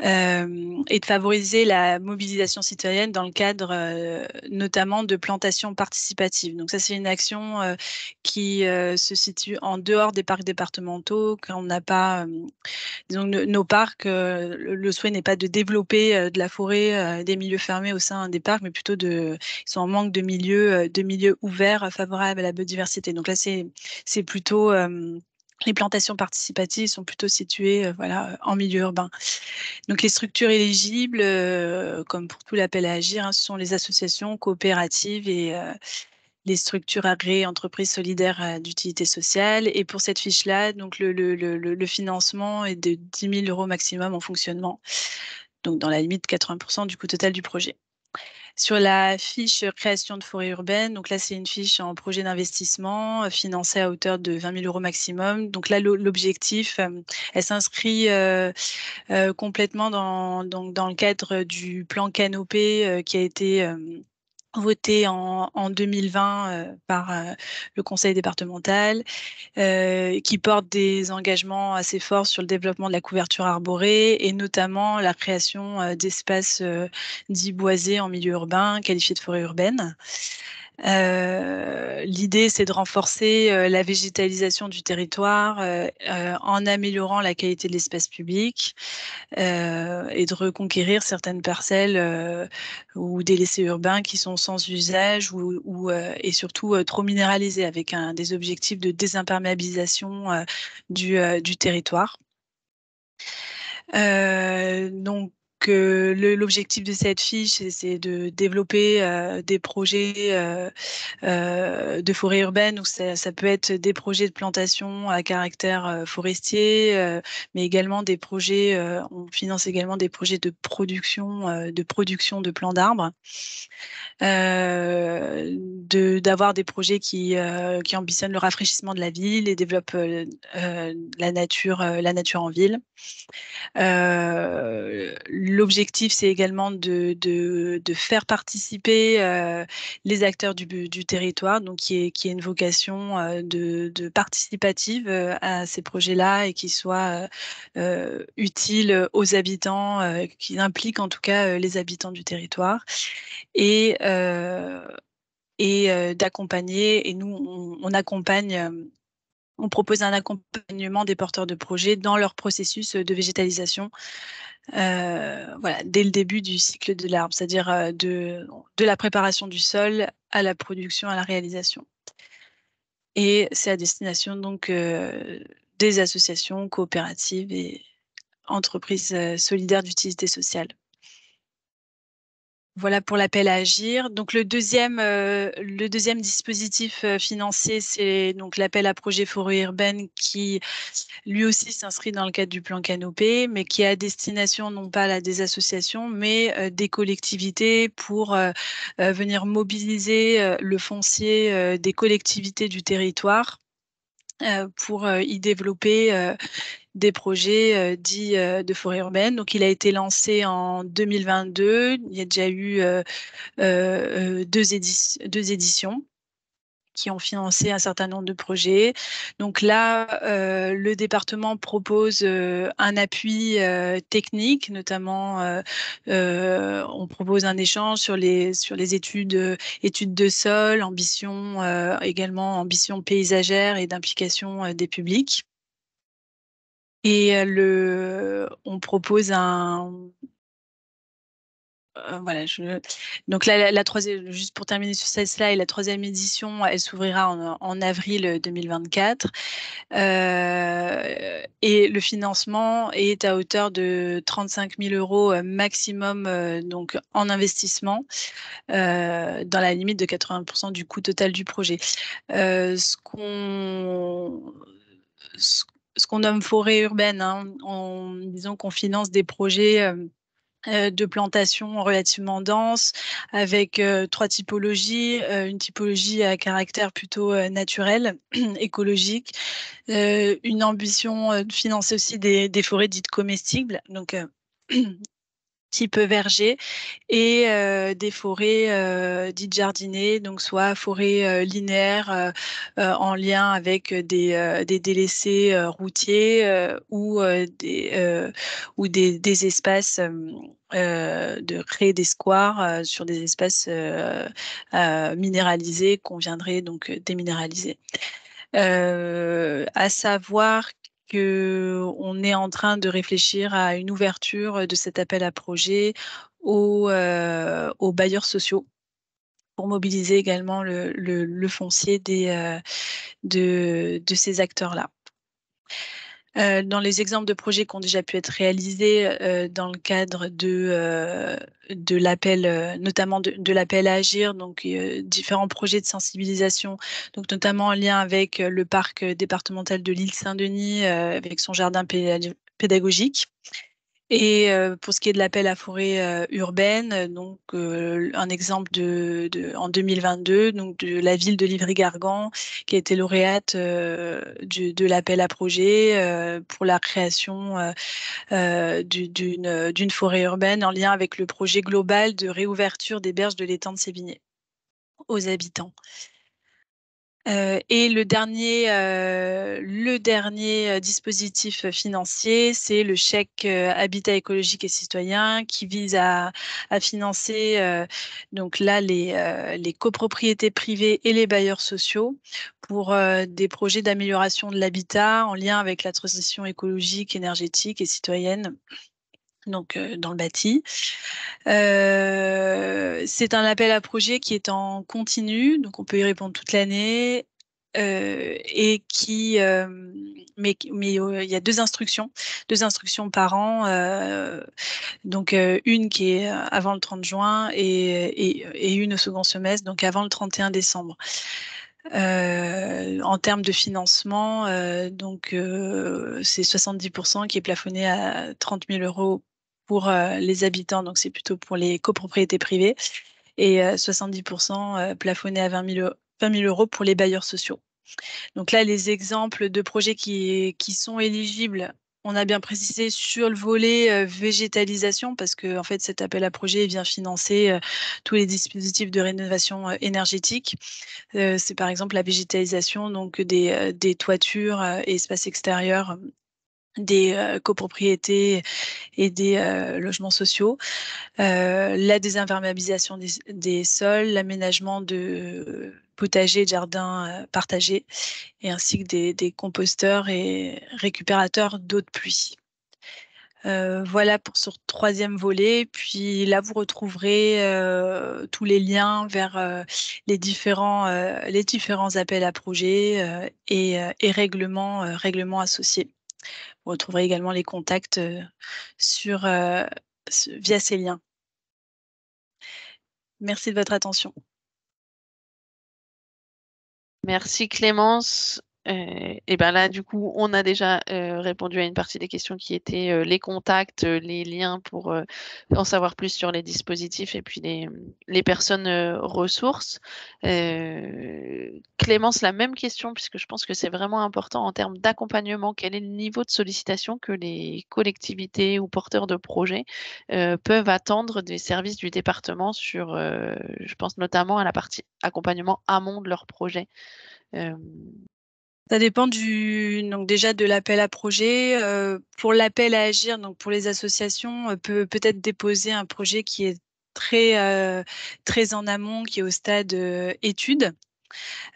S5: Et de favoriser la mobilisation citoyenne dans le cadre notamment de plantations participatives. Donc ça, c'est une action qui se situe en dehors des parcs départementaux, quand on n'a pas, disons, nos parcs, le souhait n'est pas de développer de la forêt, des milieux fermés au sein des parcs, mais plutôt ils sont en manque de milieux ouverts favorables à la biodiversité. Donc là, c'est plutôt les plantations participatives sont plutôt situées voilà, en milieu urbain. Donc les structures éligibles, comme pour tout l'appel à agir, ce sont les associations coopératives et les structures agréées entreprises solidaires d'utilité sociale. Et pour cette fiche-là, donc le financement est de 10 000 € maximum en fonctionnement, donc dans la limite de 80% du coût total du projet. Sur la fiche création de forêt urbaine, donc là, c'est une fiche en projet d'investissement financée à hauteur de 20 000 € maximum. Donc là, l'objectif, elle s'inscrit complètement dans le cadre du plan Canopé qui a été voté en 2020 par le conseil départemental, qui porte des engagements assez forts sur le développement de la couverture arborée et notamment la création d'espaces dits boisés en milieu urbain, qualifiés de forêt urbaine. L'idée, c'est de renforcer la végétalisation du territoire en améliorant la qualité de l'espace public et de reconquérir certaines parcelles ou des laissés urbains qui sont sans usage et surtout trop minéralisés, avec des objectifs de désimperméabilisation du territoire. Donc, l'objectif de cette fiche, c'est de développer des projets de forêt urbaine, où ça peut être des projets de plantation à caractère forestier, mais également des projets, on finance également des projets de production de plants d'arbres. D'avoir des projets qui ambitionnent le rafraîchissement de la ville et développent la nature en ville. L'objectif, c'est également de faire participer les acteurs du territoire, donc qui est une vocation de participative à ces projets-là et qui soit utile aux habitants, qui implique en tout cas les habitants du territoire. Et d'accompagner, et nous, on accompagne. On propose un accompagnement des porteurs de projets dans leur processus de végétalisation, voilà, dès le début du cycle de l'arbre, c'est-à-dire de la préparation du sol à la production, à la réalisation. Et c'est à destination donc des associations, coopératives et entreprises solidaires d'utilité sociale. Voilà pour l'appel à agir. Donc le deuxième dispositif financier, c'est donc l'appel à projet forêt urbaine, qui lui aussi s'inscrit dans le cadre du plan Canopé, mais qui est à destination non pas des associations, mais des collectivités pour venir mobiliser le foncier des collectivités du territoire pour y développer des projets dits de forêt urbaine. Donc, il a été lancé en 2022. Il y a déjà eu deux éditions qui ont financé un certain nombre de projets. Donc là, le département propose un appui technique, notamment on propose un échange sur les études de sol, également ambition paysagère et d'implication des publics. Et on propose voilà, donc là, la troisième, juste pour terminer sur cette slide, la troisième édition, elle s'ouvrira en avril 2024. Et le financement est à hauteur de 35 000 € maximum donc en investissement, dans la limite de 80% du coût total du projet. Ce qu'on nomme forêt urbaine, hein, disons qu'on finance des projets de plantation relativement dense, avec 3 typologies. Une typologie à caractère plutôt naturel, écologique. Une ambition de financer aussi des forêts dites comestibles, donc type verger, et des forêts dites jardinées, donc soit forêts linéaires en lien avec des délaissés routiers ou des espaces de créer des squares sur des espaces minéralisés qu'on viendrait donc déminéraliser. À savoir qu'on est en train de réfléchir à une ouverture de cet appel à projet aux bailleurs sociaux pour mobiliser également le foncier de ces acteurs-là. Dans les exemples de projets qui ont déjà pu être réalisés dans le cadre de l'appel, notamment de l'appel à agir, donc différents projets de sensibilisation, donc notamment en lien avec le parc départemental de l'île Saint-Denis, avec son jardin pédagogique. Et pour ce qui est de l'appel à forêt urbaine, donc un exemple en 2022, donc de la ville de Livry-Gargan, qui a été lauréate de l'appel à projet pour la création d'une forêt urbaine en lien avec le projet global de réouverture des berges de l'étang de Sévigné aux habitants. Et le dernier dispositif financier, c'est le chèque habitat écologique et citoyen qui vise à financer donc là les copropriétés privées et les bailleurs sociaux pour des projets d'amélioration de l'habitat en lien avec la transition écologique, énergétique et citoyenne. Donc dans le bâti. C'est un appel à projet qui est en continu, donc on peut y répondre toute l'année. Et mais il y a deux instructions par an, donc une qui est avant le 30 juin et une au second semestre, donc avant le 31 décembre. En termes de financement, donc c'est 70% qui est plafonné à 30 000 € pour les habitants, donc c'est plutôt pour les copropriétés privées, et 70% plafonné à 20 000 € pour les bailleurs sociaux. Donc là, les exemples de projets qui sont éligibles, on a bien précisé sur le volet végétalisation, parce que en fait, cet appel à projet vient financer tous les dispositifs de rénovation énergétique. C'est par exemple la végétalisation donc des toitures et espaces extérieurs des copropriétés et des logements sociaux, la désimperméabilisation des sols, l'aménagement de potagers, de jardins partagés, et ainsi que des composteurs et récupérateurs d'eau de pluie. Voilà pour ce troisième volet. Puis là, vous retrouverez tous les liens vers les différents appels à projets et règlements associés. Vous retrouverez également les contacts via ces liens. Merci de votre attention.
S1: Merci Clémence. Et ben là, du coup, on a déjà répondu à une partie des questions qui étaient les contacts, les liens pour en savoir plus sur les dispositifs et puis les personnes ressources. Clémence, la même question, puisque je pense que c'est vraiment important en termes d'accompagnement. Quel est le niveau de sollicitation que les collectivités ou porteurs de projets peuvent attendre des services du département sur, je pense notamment à la partie accompagnement amont de leur projet?
S5: Ça dépend donc déjà de l'appel à projet. Pour l'appel à agir, donc pour les associations, peut-être déposer un projet qui est très en amont, qui est au stade étude.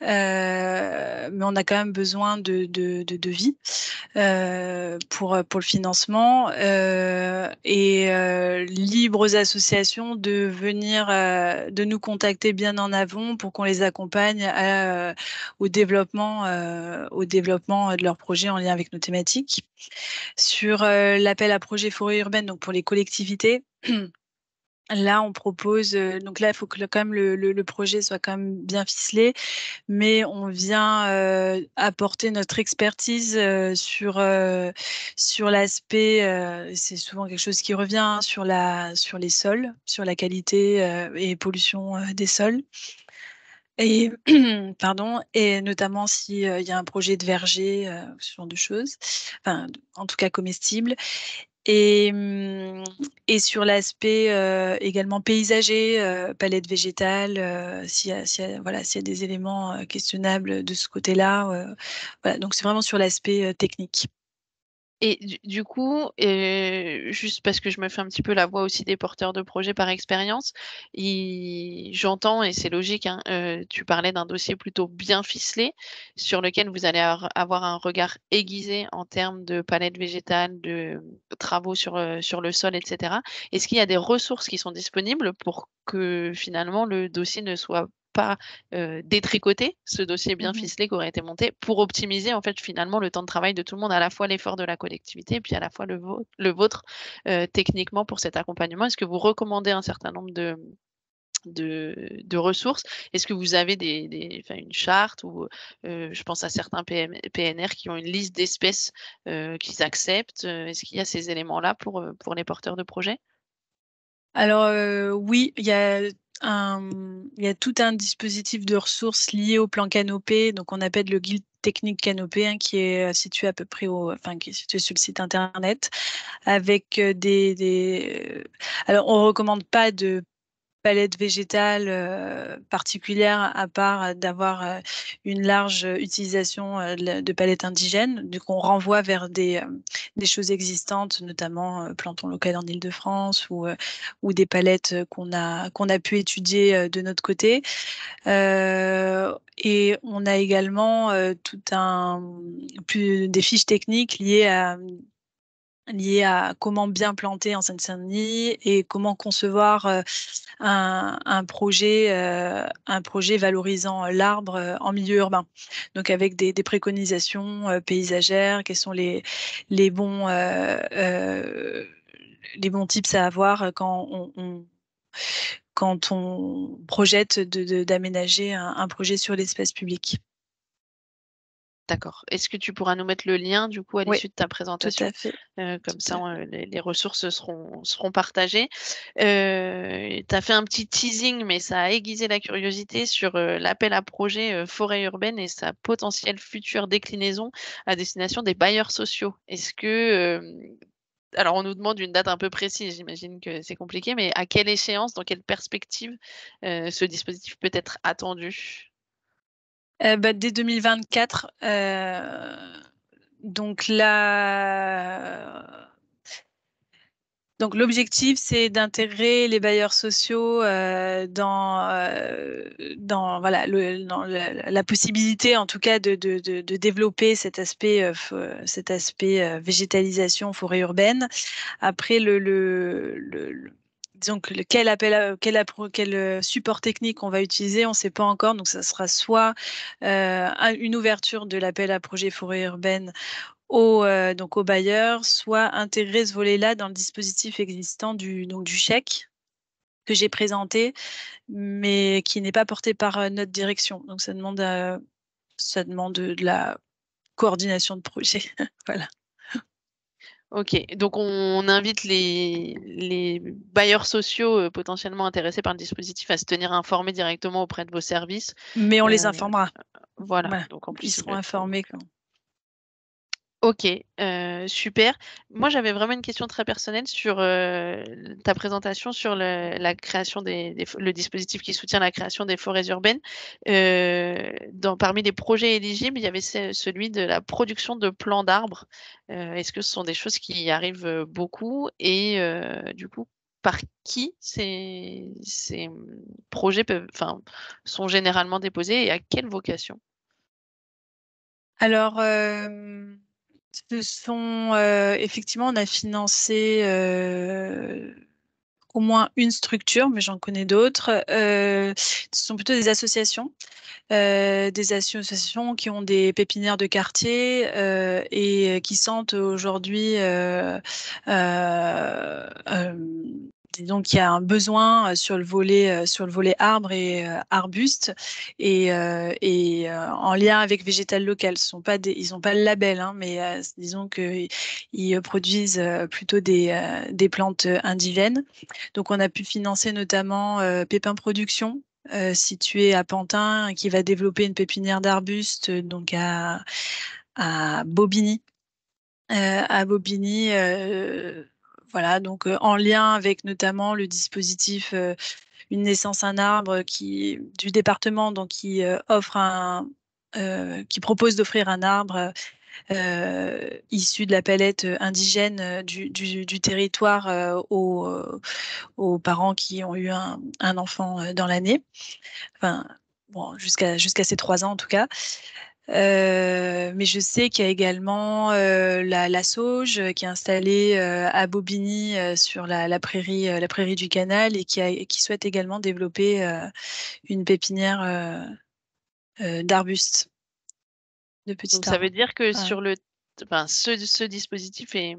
S5: Mais on a quand même besoin de devis pour le financement et libre aux associations de venir de nous contacter bien en avant pour qu'on les accompagne au développement de leurs projets en lien avec nos thématiques. Sur l'appel à projet forêt urbaine, donc pour les collectivités, là, on propose, donc là, il faut que quand même le projet soit quand même bien ficelé, mais on vient apporter notre expertise sur l'aspect, c'est souvent quelque chose qui revient, hein, sur les sols, sur la qualité et pollution des sols. Et pardon, et notamment s'il y a un projet de verger, ce genre de choses, enfin, en tout cas comestible. Et sur l'aspect également paysager, palette végétale, s'il y a des éléments questionnables de ce côté-là. Voilà, donc c'est vraiment sur l'aspect technique.
S1: Et du coup, juste parce que je me fais un petit peu la voix aussi des porteurs de projets par expérience, j'entends et c'est logique, hein, tu parlais d'un dossier plutôt bien ficelé, sur lequel vous allez avoir un regard aiguisé en termes de palette végétale, de travaux sur le sol et cetera. Est-ce qu'il y a des ressources qui sont disponibles pour que finalement le dossier ne soit pas, détricoté, ce dossier bien ficelé qui aurait été monté, pour optimiser en fait finalement le temps de travail de tout le monde, à la fois l'effort de la collectivité et puis à la fois le vôtre, techniquement pour cet accompagnement? Est-ce que vous recommandez un certain nombre de ressources? Est-ce que vous avez enfin une charte ou, je pense à certains PNR qui ont une liste d'espèces, qu'ils acceptent, est-ce qu'il y a ces éléments-là pour les porteurs de projets?
S5: Alors oui, il y a tout un dispositif de ressources lié au plan Canopé, donc on appelle le guide technique Canopé, hein, qui est situé à peu près qui est situé sur le site internet, avec alors on recommande pas de palette végétale particulière, à part d'avoir une large utilisation de palettes indigènes. Donc on renvoie vers des choses existantes, notamment Plantons local en Île-de-France, ou des palettes qu'on a pu étudier de notre côté. Et on a également des fiches techniques liées à comment bien planter en Seine-Saint-Denis et comment concevoir un projet valorisant l'arbre en milieu urbain. Donc avec des préconisations paysagères, quels sont les bons tips à avoir quand on projette d'aménager un projet sur l'espace public.
S1: D'accord. Est-ce que tu pourras nous mettre le lien du coup à
S5: Oui,
S1: l'issue de ta
S5: tout
S1: présentation?
S5: à fait.
S1: Comme
S5: Tout à
S1: ça, les ressources seront partagées. Tu as fait un petit teasing, mais ça a aiguisé la curiosité sur, l'appel à projet, forêt urbaine et sa potentielle future déclinaison à destination des bailleurs sociaux. Est-ce que, alors on nous demande une date un peu précise, j'imagine que c'est compliqué, mais à quelle échéance, dans quelle perspective, ce dispositif peut être attendu?
S5: Dès 2024, donc là, donc l'objectif, c'est d'intégrer les bailleurs sociaux dans voilà la possibilité, en tout cas, de développer cet aspect végétalisation forêt urbaine. Après disons que quel support technique on va utiliser, on ne sait pas encore. Donc ça sera soit une ouverture de l'appel à projet forêt urbaine donc aux bailleurs, soit intégrer ce volet-là dans le dispositif existant du chèque que j'ai présenté, mais qui n'est pas porté par notre direction. Donc ça demande de la coordination de projet. Voilà.
S1: OK, donc on invite les bailleurs sociaux, potentiellement intéressés par le dispositif à se tenir informés directement auprès de vos services.
S5: Mais on les
S1: Heu,
S5: informera.
S1: voilà,
S5: Voilà.
S1: donc en
S5: Ils
S1: plus,
S5: seront informés quand.
S1: OK, super. Moi, j'avais vraiment une question très personnelle sur, ta présentation sur la création le dispositif qui soutient la création des forêts urbaines. Parmi les projets éligibles, il y avait celui de la production de plants d'arbres. Est-ce que ce sont des choses qui arrivent, beaucoup et du coup, par qui projets sont généralement déposés et à quelle vocation?
S5: Alors, effectivement, on a financé au moins une structure, mais j'en connais d'autres. Ce sont plutôt des associations qui ont des pépinières de quartier et qui sentent aujourd'hui disons qu'il y a un besoin sur le volet arbre et arbuste en lien avec Végétal Local. Ils n'ont pas le label, hein, mais disons qu'ils produisent plutôt des plantes indigènes. Donc on a pu financer notamment Pépin Production, situé à Pantin, qui va développer une pépinière d'arbustes donc à Bobigny. voilà, donc en lien avec notamment le dispositif Une naissance, un arbre du département, donc qui propose d'offrir un arbre issu de la palette indigène du territoire aux parents qui ont eu un enfant dans l'année. Enfin, bon, jusqu'à ses 3 ans en tout cas. Mais je sais qu'il y a également la Sauge qui est installée à Bobigny sur la prairie du Canal et qui souhaite également développer une pépinière d'arbustes, de petits
S1: Donc ça veut
S5: arbres.
S1: dire que
S5: Voilà.
S1: sur ce dispositif et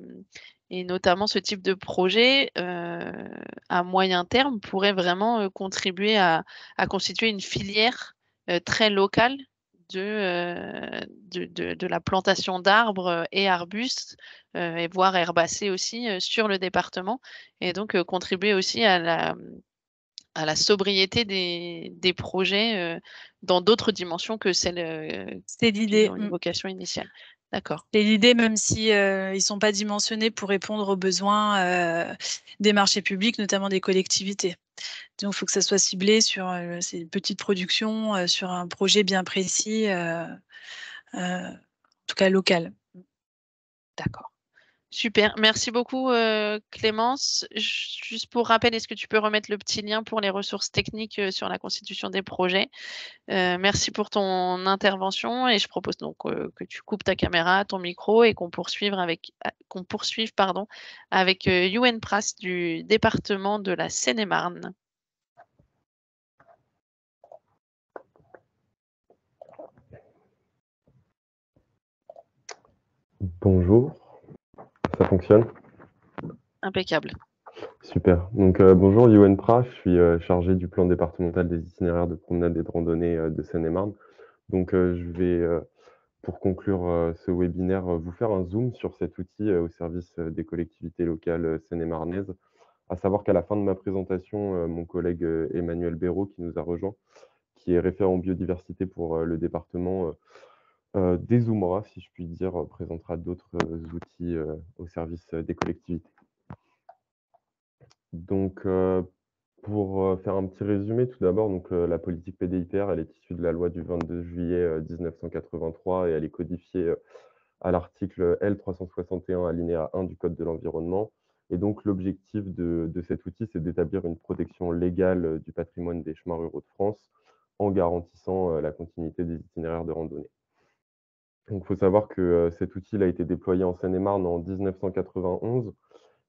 S1: notamment ce type de projet, à moyen terme, pourrait vraiment contribuer à constituer une filière très locale de la plantation d'arbres et arbustes et voire herbacées aussi sur le département et donc contribuer aussi à la sobriété des projets dans d'autres dimensions que celles
S5: C'est
S1: qui
S5: l'idée.
S1: ont une vocation initiale. D'accord.
S5: C'est l'idée, même si ils sont pas dimensionnés pour répondre aux besoins des marchés publics, notamment des collectivités. Donc, il faut que ça soit ciblé sur ces petites productions, sur un projet bien précis, en tout cas local.
S1: D'accord. Super. Merci beaucoup, Clémence. Juste pour rappel, est-ce que tu peux remettre le petit lien pour les ressources techniques sur la constitution des projets? Merci pour ton intervention et je propose donc que tu coupes ta caméra, ton micro et qu'on poursuive pardon, avec Youen Pras du département de la Seine-et-Marne.
S6: Bonjour, ça fonctionne?
S1: Impeccable.
S6: Super. Donc bonjour, Youen Pras, je suis chargé du plan départemental des itinéraires de promenade et de randonnée de Seine-et-Marne. Donc je vais, pour conclure ce webinaire, vous faire un zoom sur cet outil au service des collectivités locales seine-et-marnaises. À savoir qu'à la fin de ma présentation, mon collègue Emmanuel Béraud, qui nous a rejoint, qui est référent biodiversité pour le département, dézoomera, si je puis dire, présentera d'autres outils au service des collectivités. Donc, pour faire un petit résumé, tout d'abord, donc la politique PDIPR, elle est issue de la loi du 22 juillet 1983 et elle est codifiée à l'article L361 alinéa 1 du Code de l'environnement. Et donc, l'objectif de cet outil, c'est d'établir une protection légale du patrimoine des chemins ruraux de France en garantissant la continuité des itinéraires de randonnée. Donc, il faut savoir que cet outil a été déployé en Seine-et-Marne en 1991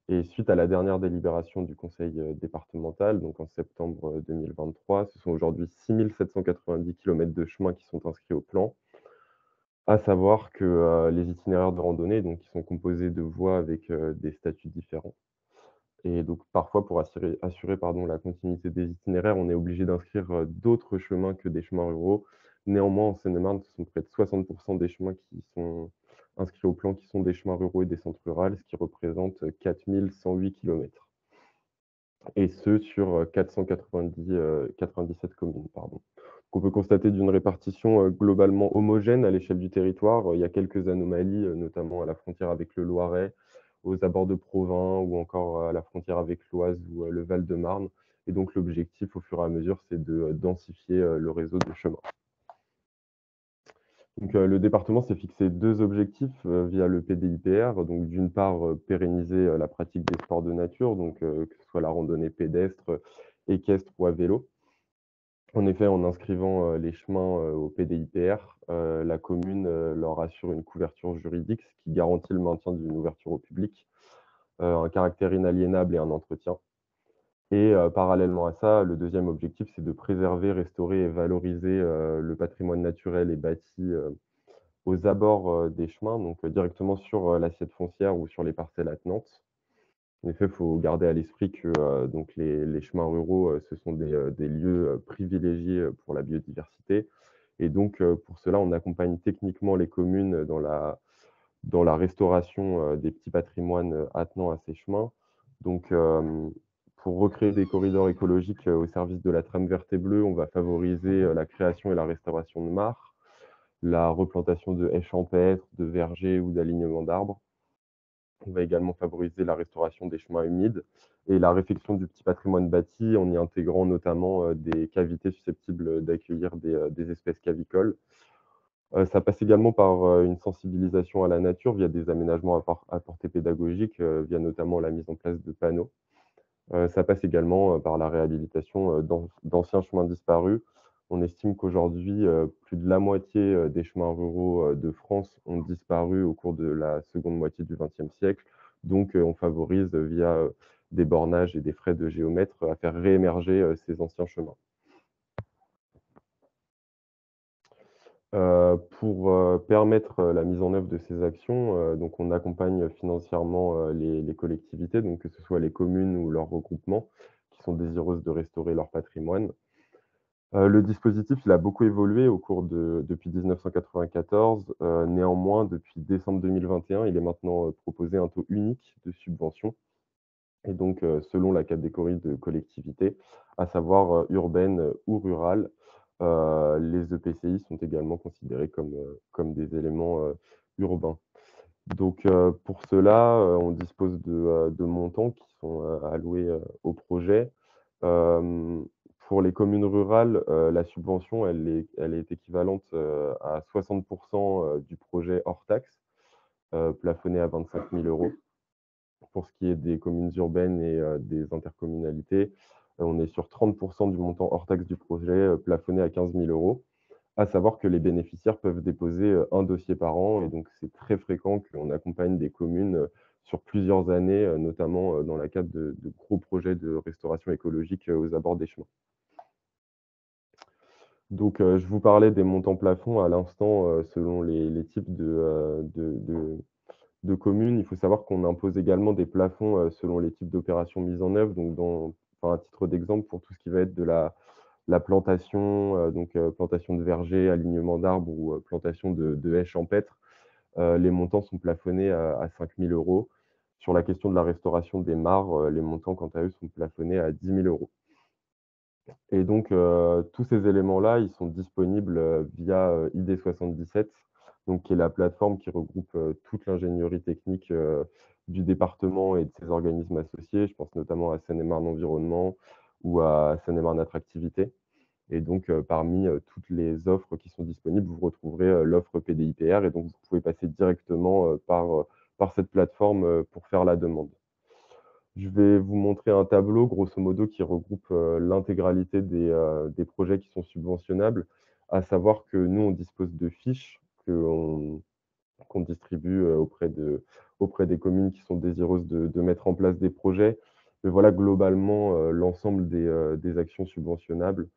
S6: et suite à la dernière délibération du conseil départemental, donc en septembre 2023, ce sont aujourd'hui 6 790 km de chemin qui sont inscrits au plan. À savoir que les itinéraires de randonnée, donc, ils sont composés de voies avec des statuts différents. Et donc, parfois, pour assurer la continuité des itinéraires, on est obligé d'inscrire d'autres chemins que des chemins ruraux. Néanmoins, en Seine-et-Marne, ce sont près de 60% des chemins qui sont inscrits au plan qui sont des chemins ruraux et des centres ruraux, ce qui représente 4108 km. Et ce, sur 97 communes. Pardon. On peut constater d'une répartition globalement homogène à l'échelle du territoire. Il y a quelques anomalies, notamment à la frontière avec le Loiret, aux abords de Provins ou encore à la frontière avec l'Oise ou le Val-de-Marne. Et donc l'objectif au fur et à mesure, c'est de densifier le réseau de chemins. Donc, le département s'est fixé 2 objectifs via le PDIPR. Donc, d'une part, pérenniser la pratique des sports de nature, donc que ce soit la randonnée pédestre, équestre ou à vélo. En effet, en inscrivant les chemins au PDIPR, la commune leur assure une couverture juridique, ce qui garantit le maintien d'une ouverture au public, un caractère inaliénable et un entretien. Et parallèlement à ça, le deuxième objectif, c'est de préserver, restaurer et valoriser le patrimoine naturel et bâti aux abords des chemins, donc directement sur l'assiette foncière ou sur les parcelles attenantes. En effet, il faut garder à l'esprit que donc les chemins ruraux, ce sont des lieux privilégiés pour la biodiversité. Et donc, pour cela, on accompagne techniquement les communes dans la restauration des petits patrimoines attenants à ces chemins. Donc, pour recréer des corridors écologiques au service de la trame verte et bleue, on va favoriser la création et la restauration de mares, la replantation de haies champêtres, de vergers ou d'alignements d'arbres. On va également favoriser la restauration des chemins humides et la réfection du petit patrimoine bâti en y intégrant notamment des cavités susceptibles d'accueillir des espèces cavicoles. Ça passe également par une sensibilisation à la nature via des aménagements à portée pédagogique, via notamment la mise en place de panneaux. Ça passe également, par la réhabilitation, d'anciens chemins disparus. On estime qu'aujourd'hui, plus de la moitié, des chemins ruraux, de France ont disparu au cours de la seconde moitié du XXe siècle. Donc, on favorise, via, des bornages et des frais de géomètres, à faire réémerger, ces anciens chemins. Pour permettre, la mise en œuvre de ces actions, donc on accompagne financièrement, les collectivités, donc que ce soit les communes ou leurs regroupements qui sont désireuses de restaurer leur patrimoine. Le dispositif, il a beaucoup évolué depuis 1994. Néanmoins, depuis décembre 2021, il est maintenant, proposé un taux unique de subvention et donc selon la catégorie de collectivité, à savoir, urbaine ou rurale. Les EPCI sont également considérés comme des éléments, urbains. Donc pour cela, on dispose de montants qui sont, alloués, au projet. Pour les communes rurales, la subvention, elle est équivalente, à 60 du projet hors taxe, plafonné à 25 000 €. Pour ce qui est des communes urbaines et des intercommunalités, on est sur 30 du montant hors taxe du projet, plafonné à 15 000 €. À savoir que les bénéficiaires peuvent déposer, un dossier par an et donc c'est très fréquent qu'on accompagne des communes, sur plusieurs années, notamment, dans le cadre de gros projets de restauration écologique, aux abords des chemins. Donc, je vous parlais des montants plafonds à l'instant, selon les types de communes. Il faut savoir qu'on impose également des plafonds, selon les types d'opérations mises en œuvre. Donc à titre d'exemple, pour tout ce qui va être de la plantation, plantation de vergers, alignement d'arbres ou plantation de haies champêtres, les montants sont plafonnés à 5 000 €. Sur la question de la restauration des mares, les montants, quant à eux, sont plafonnés à 10 000 €. Et donc, tous ces éléments-là, ils sont disponibles, via, ID77, donc qui est la plateforme qui regroupe, toute l'ingénierie technique, du département et de ses organismes associés. Je pense notamment à Seine-et-Marne Environnement ou à Seine-et-Marne Attractivité. Et donc, parmi, toutes les offres qui sont disponibles, vous retrouverez, l'offre PDIPR et donc vous pouvez passer directement, par cette plateforme, pour faire la demande. Je vais vous montrer un tableau, grosso modo, qui regroupe, l'intégralité des projets qui sont subventionnables. À savoir que nous, on dispose de fiches qu'on distribue, auprès des communes qui sont désireuses de mettre en place des projets. Mais voilà, globalement, l'ensemble des actions subventionnables.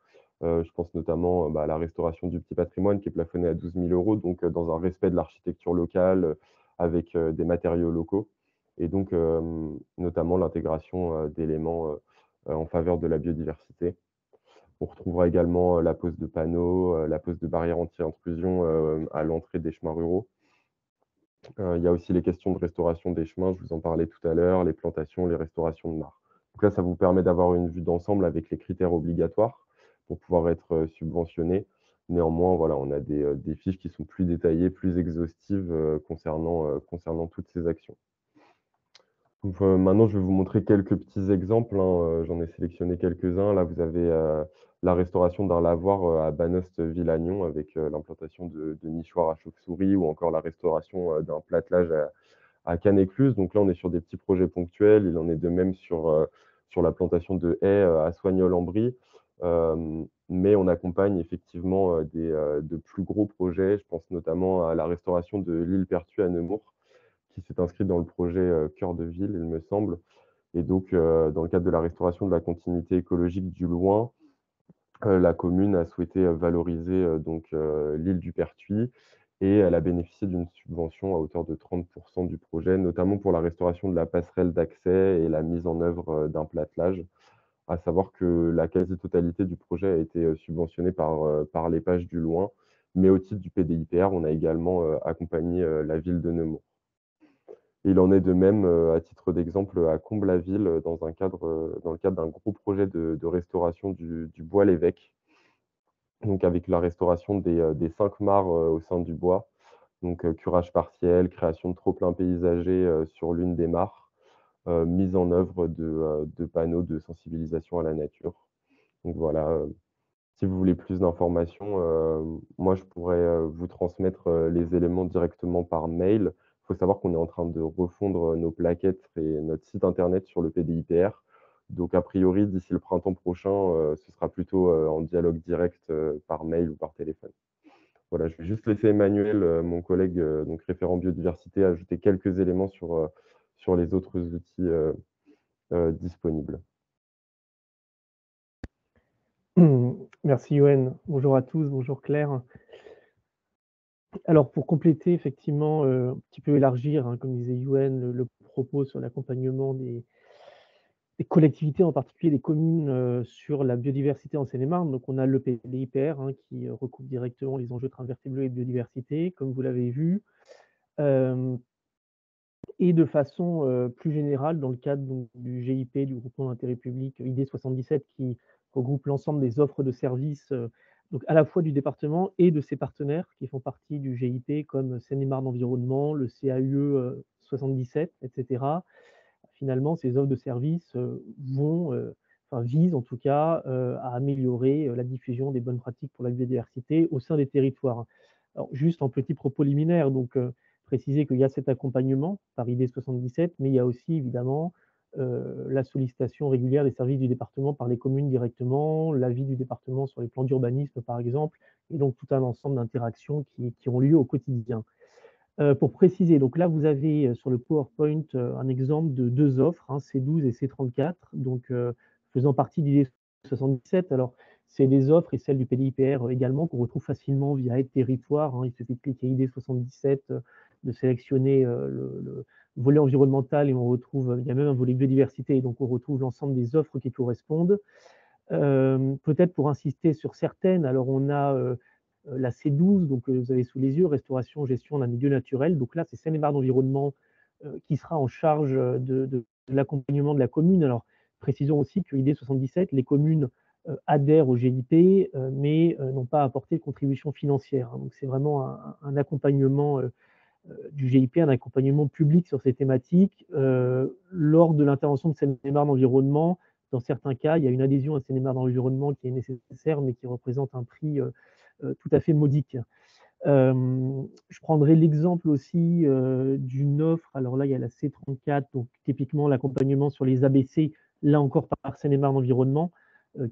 S6: Je pense notamment, à la restauration du petit patrimoine qui est plafonnée à 12 000 €, donc dans un respect de l'architecture locale, avec, des matériaux locaux et donc notamment l'intégration, d'éléments, en faveur de la biodiversité. On retrouvera également, la pose de panneaux, la pose de barrières anti-intrusion, à l'entrée des chemins ruraux. Il y a aussi les questions de restauration des chemins, je vous en parlais tout à l'heure, les plantations, les restaurations de mares. Donc là, ça vous permet d'avoir une vue d'ensemble avec les critères obligatoires pour pouvoir être, subventionné. Néanmoins, voilà, on a des fiches qui sont plus détaillées, plus exhaustives, concernant toutes ces actions. Donc, maintenant, je vais vous montrer quelques petits exemples, hein, j'en ai sélectionné quelques-uns. Là, vous avez, la restauration d'un lavoir, à Banost-Villagnon avec, l'implantation de nichoirs à chauve-souris ou encore la restauration, d'un platelage à Cannes-Écluse. Donc là, on est sur des petits projets ponctuels. Il en est de même sur la plantation de haies, à Soigniol-en-Brie. Mais on accompagne effectivement, de plus gros projets. Je pense notamment à la restauration de l'île Pertuis à Nemours, qui s'est inscrit dans le projet, Cœur de ville, il me semble. Et donc, dans le cadre de la restauration de la continuité écologique du Loing, la commune a souhaité, valoriser, l'île du Pertuis et elle a bénéficié d'une subvention à hauteur de 30 du projet, notamment pour la restauration de la passerelle d'accès et la mise en œuvre, d'un platelage. À savoir que la quasi-totalité du projet a été, subventionnée par les Pages du Loing, mais au titre du PDIPR, on a également, accompagné, la ville de Nemours. Il en est de même, à titre d'exemple, à Comble-la-Ville, dans le cadre d'un gros projet de restauration du bois l'évêque. Donc avec la restauration des 5 mares, au sein du bois. Donc curage partiel, création de trop-plein paysager sur l'une des mares, mise en œuvre de panneaux de sensibilisation à la nature. Donc voilà, si vous voulez plus d'informations, moi je pourrais, vous transmettre, les éléments directement par mail. Il faut savoir qu'on est en train de refondre, nos plaquettes et notre site internet sur le PDIPR. Donc a priori, d'ici le printemps prochain, ce sera plutôt, en dialogue direct, par mail ou par téléphone. Voilà, je vais juste laisser Emmanuel, mon collègue, donc référent biodiversité, ajouter quelques éléments sur les autres outils, disponibles.
S7: Merci Yoann. Bonjour à tous, bonjour Claire. Alors pour compléter, effectivement, un petit peu élargir, hein, comme disait Yoann, le propos sur l'accompagnement des collectivités, en particulier des communes, sur la biodiversité en Seine-et-Marne. Donc on a le PDIPR qui recoupe directement les enjeux trains verts bleus et biodiversité, comme vous l'avez vu. Et de façon plus générale, dans le cadre donc, du GIP, du groupement d'intérêt public ID 77, qui regroupe l'ensemble des offres de services, donc à la fois du département et de ses partenaires qui font partie du GIP, comme Seine-et-Marne Environnement, le CAUE 77, etc. Finalement, ces offres de services visent en tout cas à améliorer la diffusion des bonnes pratiques pour la biodiversité au sein des territoires. Alors, juste en petit propos liminaire, donc préciser qu'il y a cet accompagnement par ID 77, mais il y a aussi évidemment la sollicitation régulière des services du département par les communes directement, l'avis du département sur les plans d'urbanisme par exemple, et donc tout un ensemble d'interactions qui ont lieu au quotidien. Pour préciser, donc là vous avez sur le PowerPoint un exemple de deux offres, hein, C12 et C34, donc faisant partie d'ID 77. Alors c'est des offres et celles du PDIPR également qu'on retrouve facilement via Aide Territoire. Hein, il suffit de cliquer ID 77, de sélectionner le volet environnemental et on retrouve, il y a même un volet biodiversité, et donc on retrouve l'ensemble des offres qui correspondent. Peut-être pour insister sur certaines, alors on a la C12, donc vous avez sous les yeux, restauration, gestion d'un milieu naturel. Donc là, c'est Seine-et-Marne Environnement qui sera en charge de l'accompagnement de la commune. Alors, précisons aussi que ID 77, les communes adhèrent au GIP, mais n'ont pas apporté de contribution financière. Hein. Donc c'est vraiment un accompagnement du GIP, un accompagnement public sur ces thématiques. Lors de l'intervention de Seine-et-Marne Environnement, dans certains cas, il y a une adhésion à Seine-et-Marne Environnement qui est nécessaire, mais qui représente un prix tout à fait modique. Je prendrai l'exemple aussi d'une offre, alors là il y a la C34, donc typiquement l'accompagnement sur les ABC, là encore par Seine-et-Marne Environnement,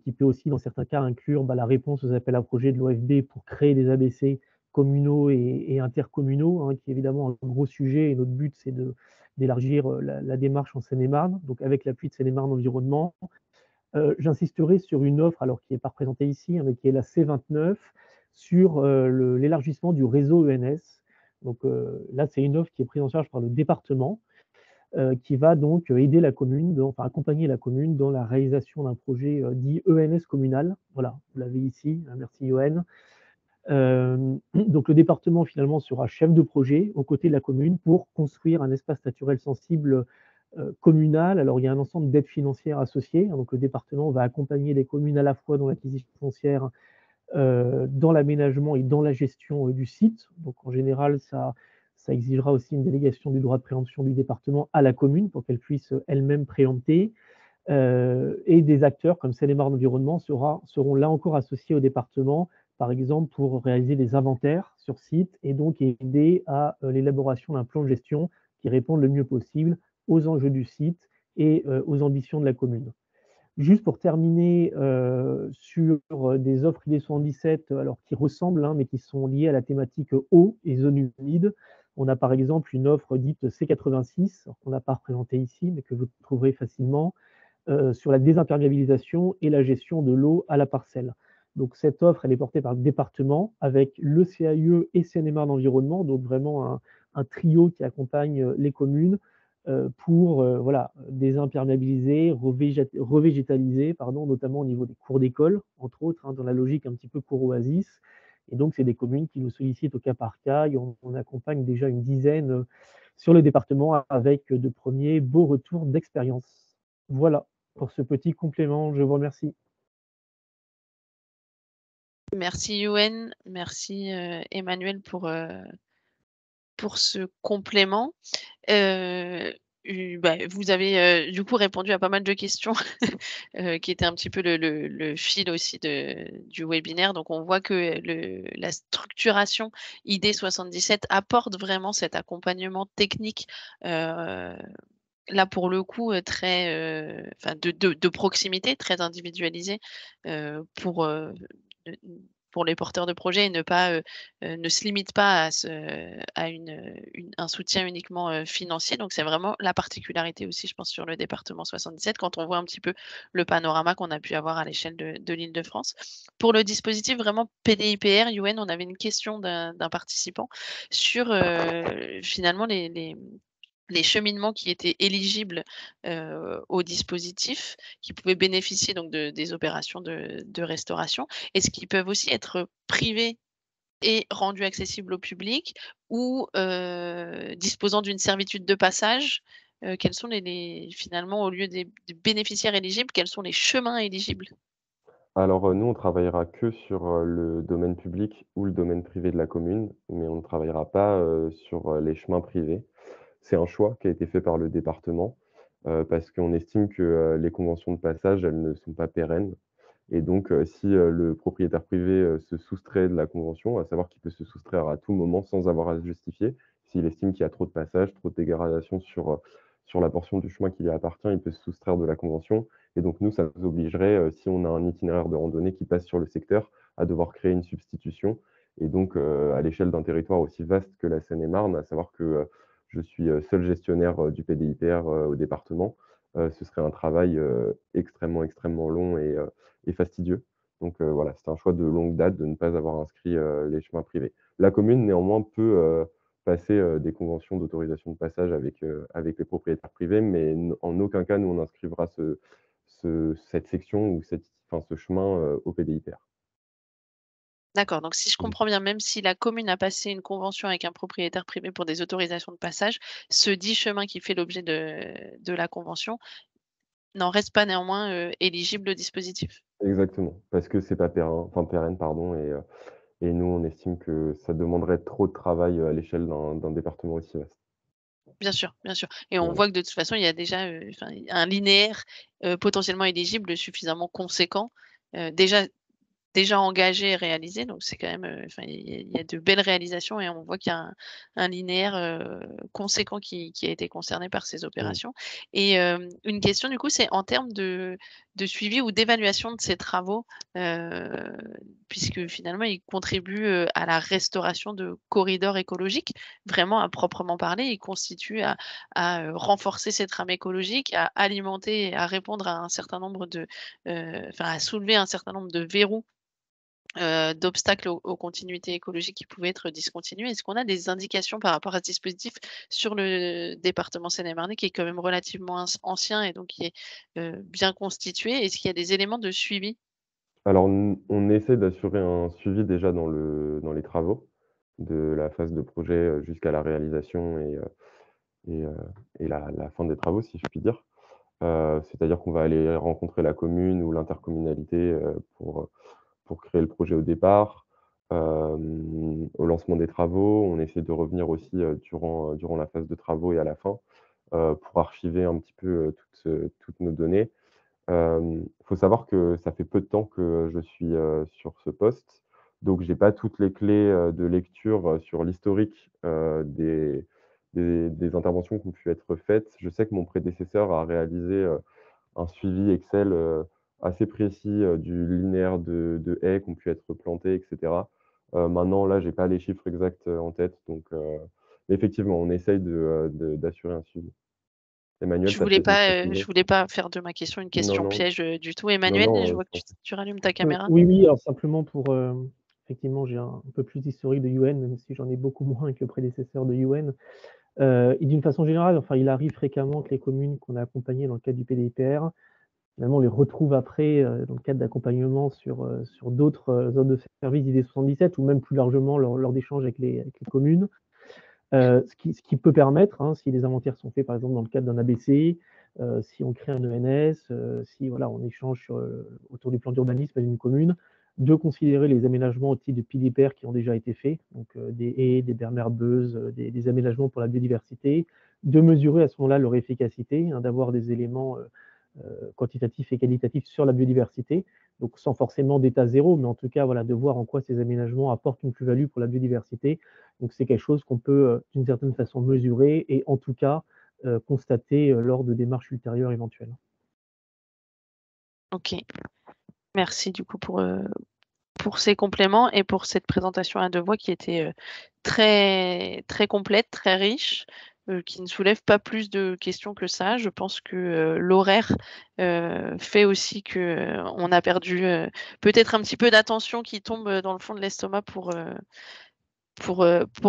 S7: qui peut aussi dans certains cas inclure la réponse aux appels à projets de l'OFB pour créer des ABC communaux et intercommunaux, hein, qui est évidemment un gros sujet, et notre but c'est d'élargir la démarche en Seine-et-Marne, donc avec l'appui de Seine-et-Marne Environnement. J'insisterai sur une offre, alors qui n'est pas représentée ici, hein, mais qui est la C29, sur l'élargissement du réseau ENS. Donc là, c'est une offre qui est prise en charge par le département, qui va donc aider la commune, accompagner la commune dans la réalisation d'un projet dit ENS communal. Voilà, vous l'avez ici, merci Yoann. Donc le département finalement sera chef de projet aux côtés de la commune pour construire un espace naturel sensible communal. Alors il y a un ensemble d'aides financières associées. Donc le département va accompagner les communes à la fois dans l'acquisition foncière, dans l'aménagement et dans la gestion du site. Donc en général, ça exigera aussi une délégation du droit de préemption du département à la commune pour qu'elle puisse elle-même préempter. Et des acteurs comme Seine-et-Marne Environnement seront là encore associés au département, par exemple pour réaliser des inventaires sur site et donc aider à l'élaboration d'un plan de gestion qui réponde le mieux possible aux enjeux du site et aux ambitions de la commune. Juste pour terminer sur des offres ID 77, alors qui ressemblent, hein, mais qui sont liées à la thématique eau et zones humides. On a par exemple une offre dite C86, qu'on n'a pas représentée ici, mais que vous trouverez facilement, sur la désimperméabilisation et la gestion de l'eau à la parcelle. Donc cette offre, elle est portée par le département avec le CAUE et Seine-et-Marne Environnement, donc vraiment un trio qui accompagne les communes pour désimperméabiliser, revégétaliser, notamment au niveau des cours d'école, entre autres, hein, dans la logique un petit peu cours oasis. Et donc, c'est des communes qui nous sollicitent au cas par cas. Et on accompagne déjà une dizaine sur le département avec de premiers beaux retours d'expérience. Voilà pour ce petit complément. Je vous remercie.
S1: Merci Yoann, merci Emmanuel pour pour ce complément. Vous avez, du coup répondu à pas mal de questions, qui étaient un petit peu le fil aussi du webinaire. Donc on voit que la structuration ID77 apporte vraiment cet accompagnement technique, heu, là pour le coup, très, de proximité, très individualisé, pour, ne pour les porteurs de projets et ne se limite pas à un soutien uniquement, financier. Donc c'est vraiment la particularité aussi, je pense, sur le département 77 quand on voit un petit peu le panorama qu'on a pu avoir à l'échelle de l'Île-de-France. Pour le dispositif vraiment PDIPR, UN, on avait une question d'un participant sur, finalement les cheminements qui étaient éligibles, au dispositif, qui pouvaient bénéficier donc des opérations de restauration. Est-ce qu'ils peuvent aussi être privés et rendus accessibles au public ou, disposant d'une servitude de passage? Quels sont les finalement, au lieu des bénéficiaires éligibles, quels sont les chemins éligibles?
S6: Alors, nous, on travaillera que sur, le domaine public ou le domaine privé de la commune, mais on ne travaillera pas, sur, les chemins privés. C'est un choix qui a été fait par le département, parce qu'on estime que, les conventions de passage, elles ne sont pas pérennes et donc si, le propriétaire privé, se soustrait de la convention, à savoir qu'il peut se soustraire à tout moment sans avoir à se justifier. S'il estime qu'il y a trop de passages, trop de dégradation sur la portion du chemin qui lui appartient, il peut se soustraire de la convention et donc nous, ça nous obligerait, si on a un itinéraire de randonnée qui passe sur le secteur, à devoir créer une substitution et donc à l'échelle d'un territoire aussi vaste que la Seine-et-Marne, à savoir que, je suis, seul gestionnaire, du PDIPR, au département, ce serait un travail, extrêmement, extrêmement long et fastidieux. Donc voilà, c'est un choix de longue date de ne pas avoir inscrit, les chemins privés. La commune néanmoins peut, passer, des conventions d'autorisation de passage avec les propriétaires privés, mais en aucun cas nous on inscrivera cette section ou ce chemin, au PDIPR.
S1: D'accord, donc si je
S6: Mmh.
S1: comprends bien, même si la commune a passé une convention avec un propriétaire privé pour des autorisations de passage, ce dit chemin qui fait l'objet de la convention n'en reste pas néanmoins, éligible au dispositif?
S6: Exactement, parce que c'est pas pérenne, pardon et nous on estime que ça demanderait trop de travail, à l'échelle d'un département aussi vaste.
S1: Bien sûr et on
S6: Voilà.
S1: voit que de toute façon, il y a déjà, un linéaire, potentiellement éligible suffisamment conséquent, déjà engagé et réalisé, donc c'est quand même, il y a de belles réalisations et on voit qu'il y a un linéaire, conséquent qui a été concerné par ces
S6: Mmh.
S1: opérations et une question du coup, c'est en termes de suivi ou d'évaluation de ces travaux, heu, puisque finalement ils contribuent, à la restauration de corridors écologiques, vraiment à proprement parler. Ils constituent à renforcer ces trames écologiques, à alimenter et à répondre à un certain nombre à soulever un certain nombre de verrous, d'obstacles aux continuités écologiques qui pouvaient être discontinuées. Est-ce qu'on a des indications par rapport à ce dispositif sur le département Seine-et-Marne qui est quand même relativement ancien et donc qui est, bien constitué? Est-ce qu'il y a des éléments de suivi?
S6: Alors on essaie d'assurer un suivi déjà dans les travaux, de la phase de projet, jusqu'à la réalisation et heu et la fin des travaux, si je puis dire. C'est-à-dire qu'on va aller rencontrer la commune ou l'intercommunalité, pour créer le projet au départ. Au lancement des travaux, on essaie de revenir aussi, durant la phase de travaux et à la fin, pour archiver un petit peu, toutes nos données. Faut savoir que ça fait peu de temps que je suis, sur ce poste, donc j'ai pas toutes les clés, de lecture, sur l'historique, des interventions qui ont pu être faites. Je sais que mon prédécesseur a réalisé, un suivi Excel, assez précis, du linéaire de haies qui ont pu être plantées et cetera. Maintenant là, j'ai pas les chiffres exacts, en tête, donc mais effectivement, on essaye d'assurer un suivi. Emmanuel, tu as peut-être une
S1: Je
S6: précision?
S1: voulais pas faire de ma question une
S6: Non,
S1: question
S6: non,
S1: piège, du tout.
S6: non,
S1: Emmanuel,
S6: non,
S1: je vois que
S6: je t'en prie.
S1: tu rallumes ta caméra.
S7: Oui, oui, alors simplement pour, effectivement, j'ai un peu plus d'historique de UN, même si j'en ai beaucoup moins que le prédécesseur de UN. Et d'une façon générale, enfin, il arrive fréquemment que les communes qu'on a accompagnées dans le cadre du PDIPR, finalement, on les retrouve après, dans le cadre d'accompagnement sur d'autres, zones de service ID77 ou même plus largement lors d'échanges avec les communes. Ce qui peut permettre, hein, si les inventaires sont faits, par exemple, dans le cadre d'un ABC, si on crée un ENS, si voilà, on échange autour du plan d'urbanisme d'une commune, de considérer les aménagements au titre de PDPR qui ont déjà été faits, donc des haies, des bermes herbeuses, des aménagements pour la biodiversité, de mesurer à ce moment-là leur efficacité, hein, d'avoir des éléments quantitatifs et qualitatifs sur la biodiversité, donc sans forcément d'état zéro, mais en tout cas voilà, de voir en quoi ces aménagements apportent une plus-value pour la biodiversité. Donc c'est quelque chose qu'on peut d'une certaine façon mesurer et en tout cas constater lors de démarches ultérieures éventuelles.
S1: Ok, merci du coup pour ces compléments et pour cette présentation à deux voix qui était très, très complète, très riche, qui ne soulève pas plus de questions que ça. Je pense que l'horaire fait aussi que on a perdu peut-être un petit peu d'attention qui tombe dans le fond de l'estomac pour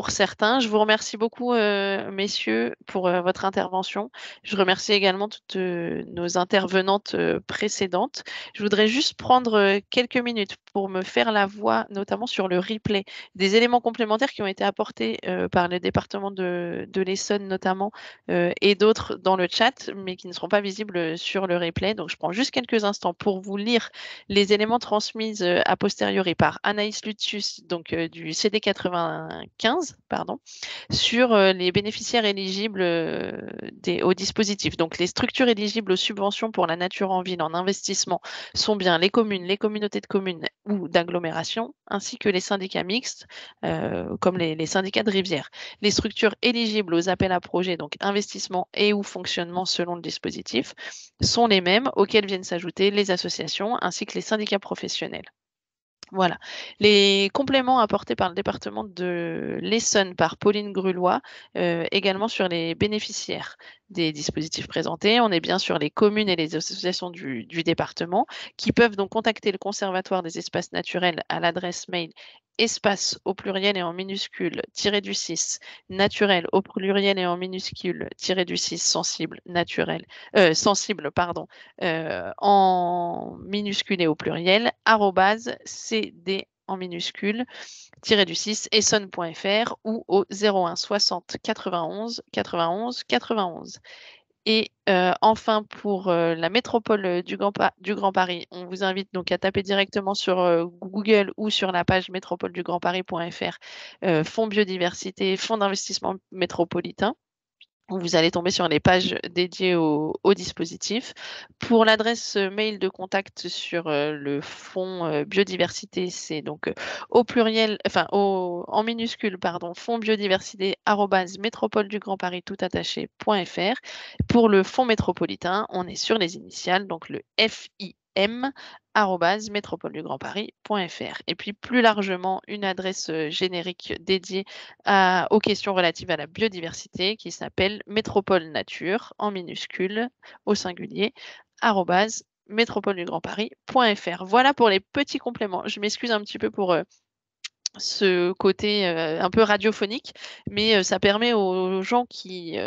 S1: certains. Je vous remercie beaucoup, messieurs, pour votre intervention. Je remercie également toutes nos intervenantes précédentes. Je voudrais juste prendre quelques minutes pour me faire la voix, notamment sur le replay, des éléments complémentaires qui ont été apportés par le département de l'Essonne notamment, et d'autres dans le chat, mais qui ne seront pas visibles sur le replay. Donc je prends juste quelques instants pour vous lire les éléments transmis a posteriori par Anaïs Lutius, donc du CD 95, pardon, sur les bénéficiaires éligibles au dispositif. Donc les structures éligibles aux subventions pour la nature en ville en investissement sont bien les communes, les communautés de communes ou d'agglomération, ainsi que les syndicats mixtes, comme les syndicats de rivière. Les structures éligibles aux appels à projets, donc investissement et ou fonctionnement selon le dispositif, sont les mêmes auxquels viennent s'ajouter les associations ainsi que les syndicats professionnels. Voilà. Les compléments apportés par le département de l'Essonne par Pauline Grulois, également sur les bénéficiaires des dispositifs présentés. On est bien sur les communes et les associations du département qui peuvent donc contacter le Conservatoire des espaces naturels à l'adresse mail espace au pluriel et en minuscule _6 naturel au pluriel et en minuscule _6 sensible naturel sensible pardon en minuscule et au pluriel @cd en minuscule _6 essonne.fr ou au 01 60 91 91 91. Et enfin, pour la métropole du Grand Paris, on vous invite donc à taper directement sur Google ou sur la page métropoleduggrandparis.fr fonds biodiversité, fonds d'investissement métropolitain. Vous allez tomber sur les pages dédiées au dispositif. Pour l'adresse mail de contact sur le fonds biodiversité, c'est donc au pluriel, enfin en minuscule, pardon, fonds biodiversité @métropoleduggrandparis tout attaché.fr. Pour le fonds métropolitain, on est sur les initiales, donc le FIM @métropoleduggrandparis.fr. Et puis plus largement, une adresse générique dédiée aux questions relatives à la biodiversité qui s'appelle Métropole Nature en minuscule au singulier @métropoleduggrandparis.fr. Voilà pour les petits compléments. Je m'excuse un petit peu pour ce côté un peu radiophonique, mais ça permet aux gens qui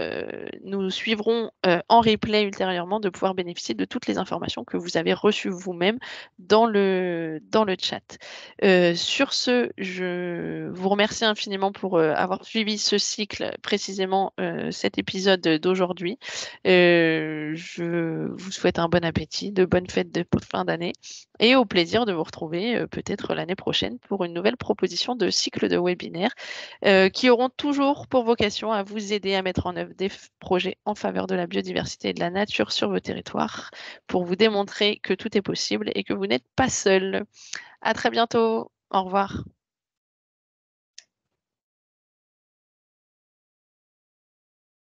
S1: nous suivront en replay ultérieurement de pouvoir bénéficier de toutes les informations que vous avez reçues vous-même dans le chat. Sur ce, je vous remercie infiniment pour avoir suivi ce cycle, précisément cet épisode d'aujourd'hui. Je vous souhaite un bon appétit, de bonnes fêtes de fin d'année et au plaisir de vous retrouver peut-être l'année prochaine pour une nouvelle proposition de cycle de webinaires qui auront toujours pour vocation à vous aider à mettre en œuvre des projets en faveur de la biodiversité et de la nature sur vos territoires pour vous démontrer que tout est possible et que vous n'êtes pas seul. À très bientôt. Au revoir.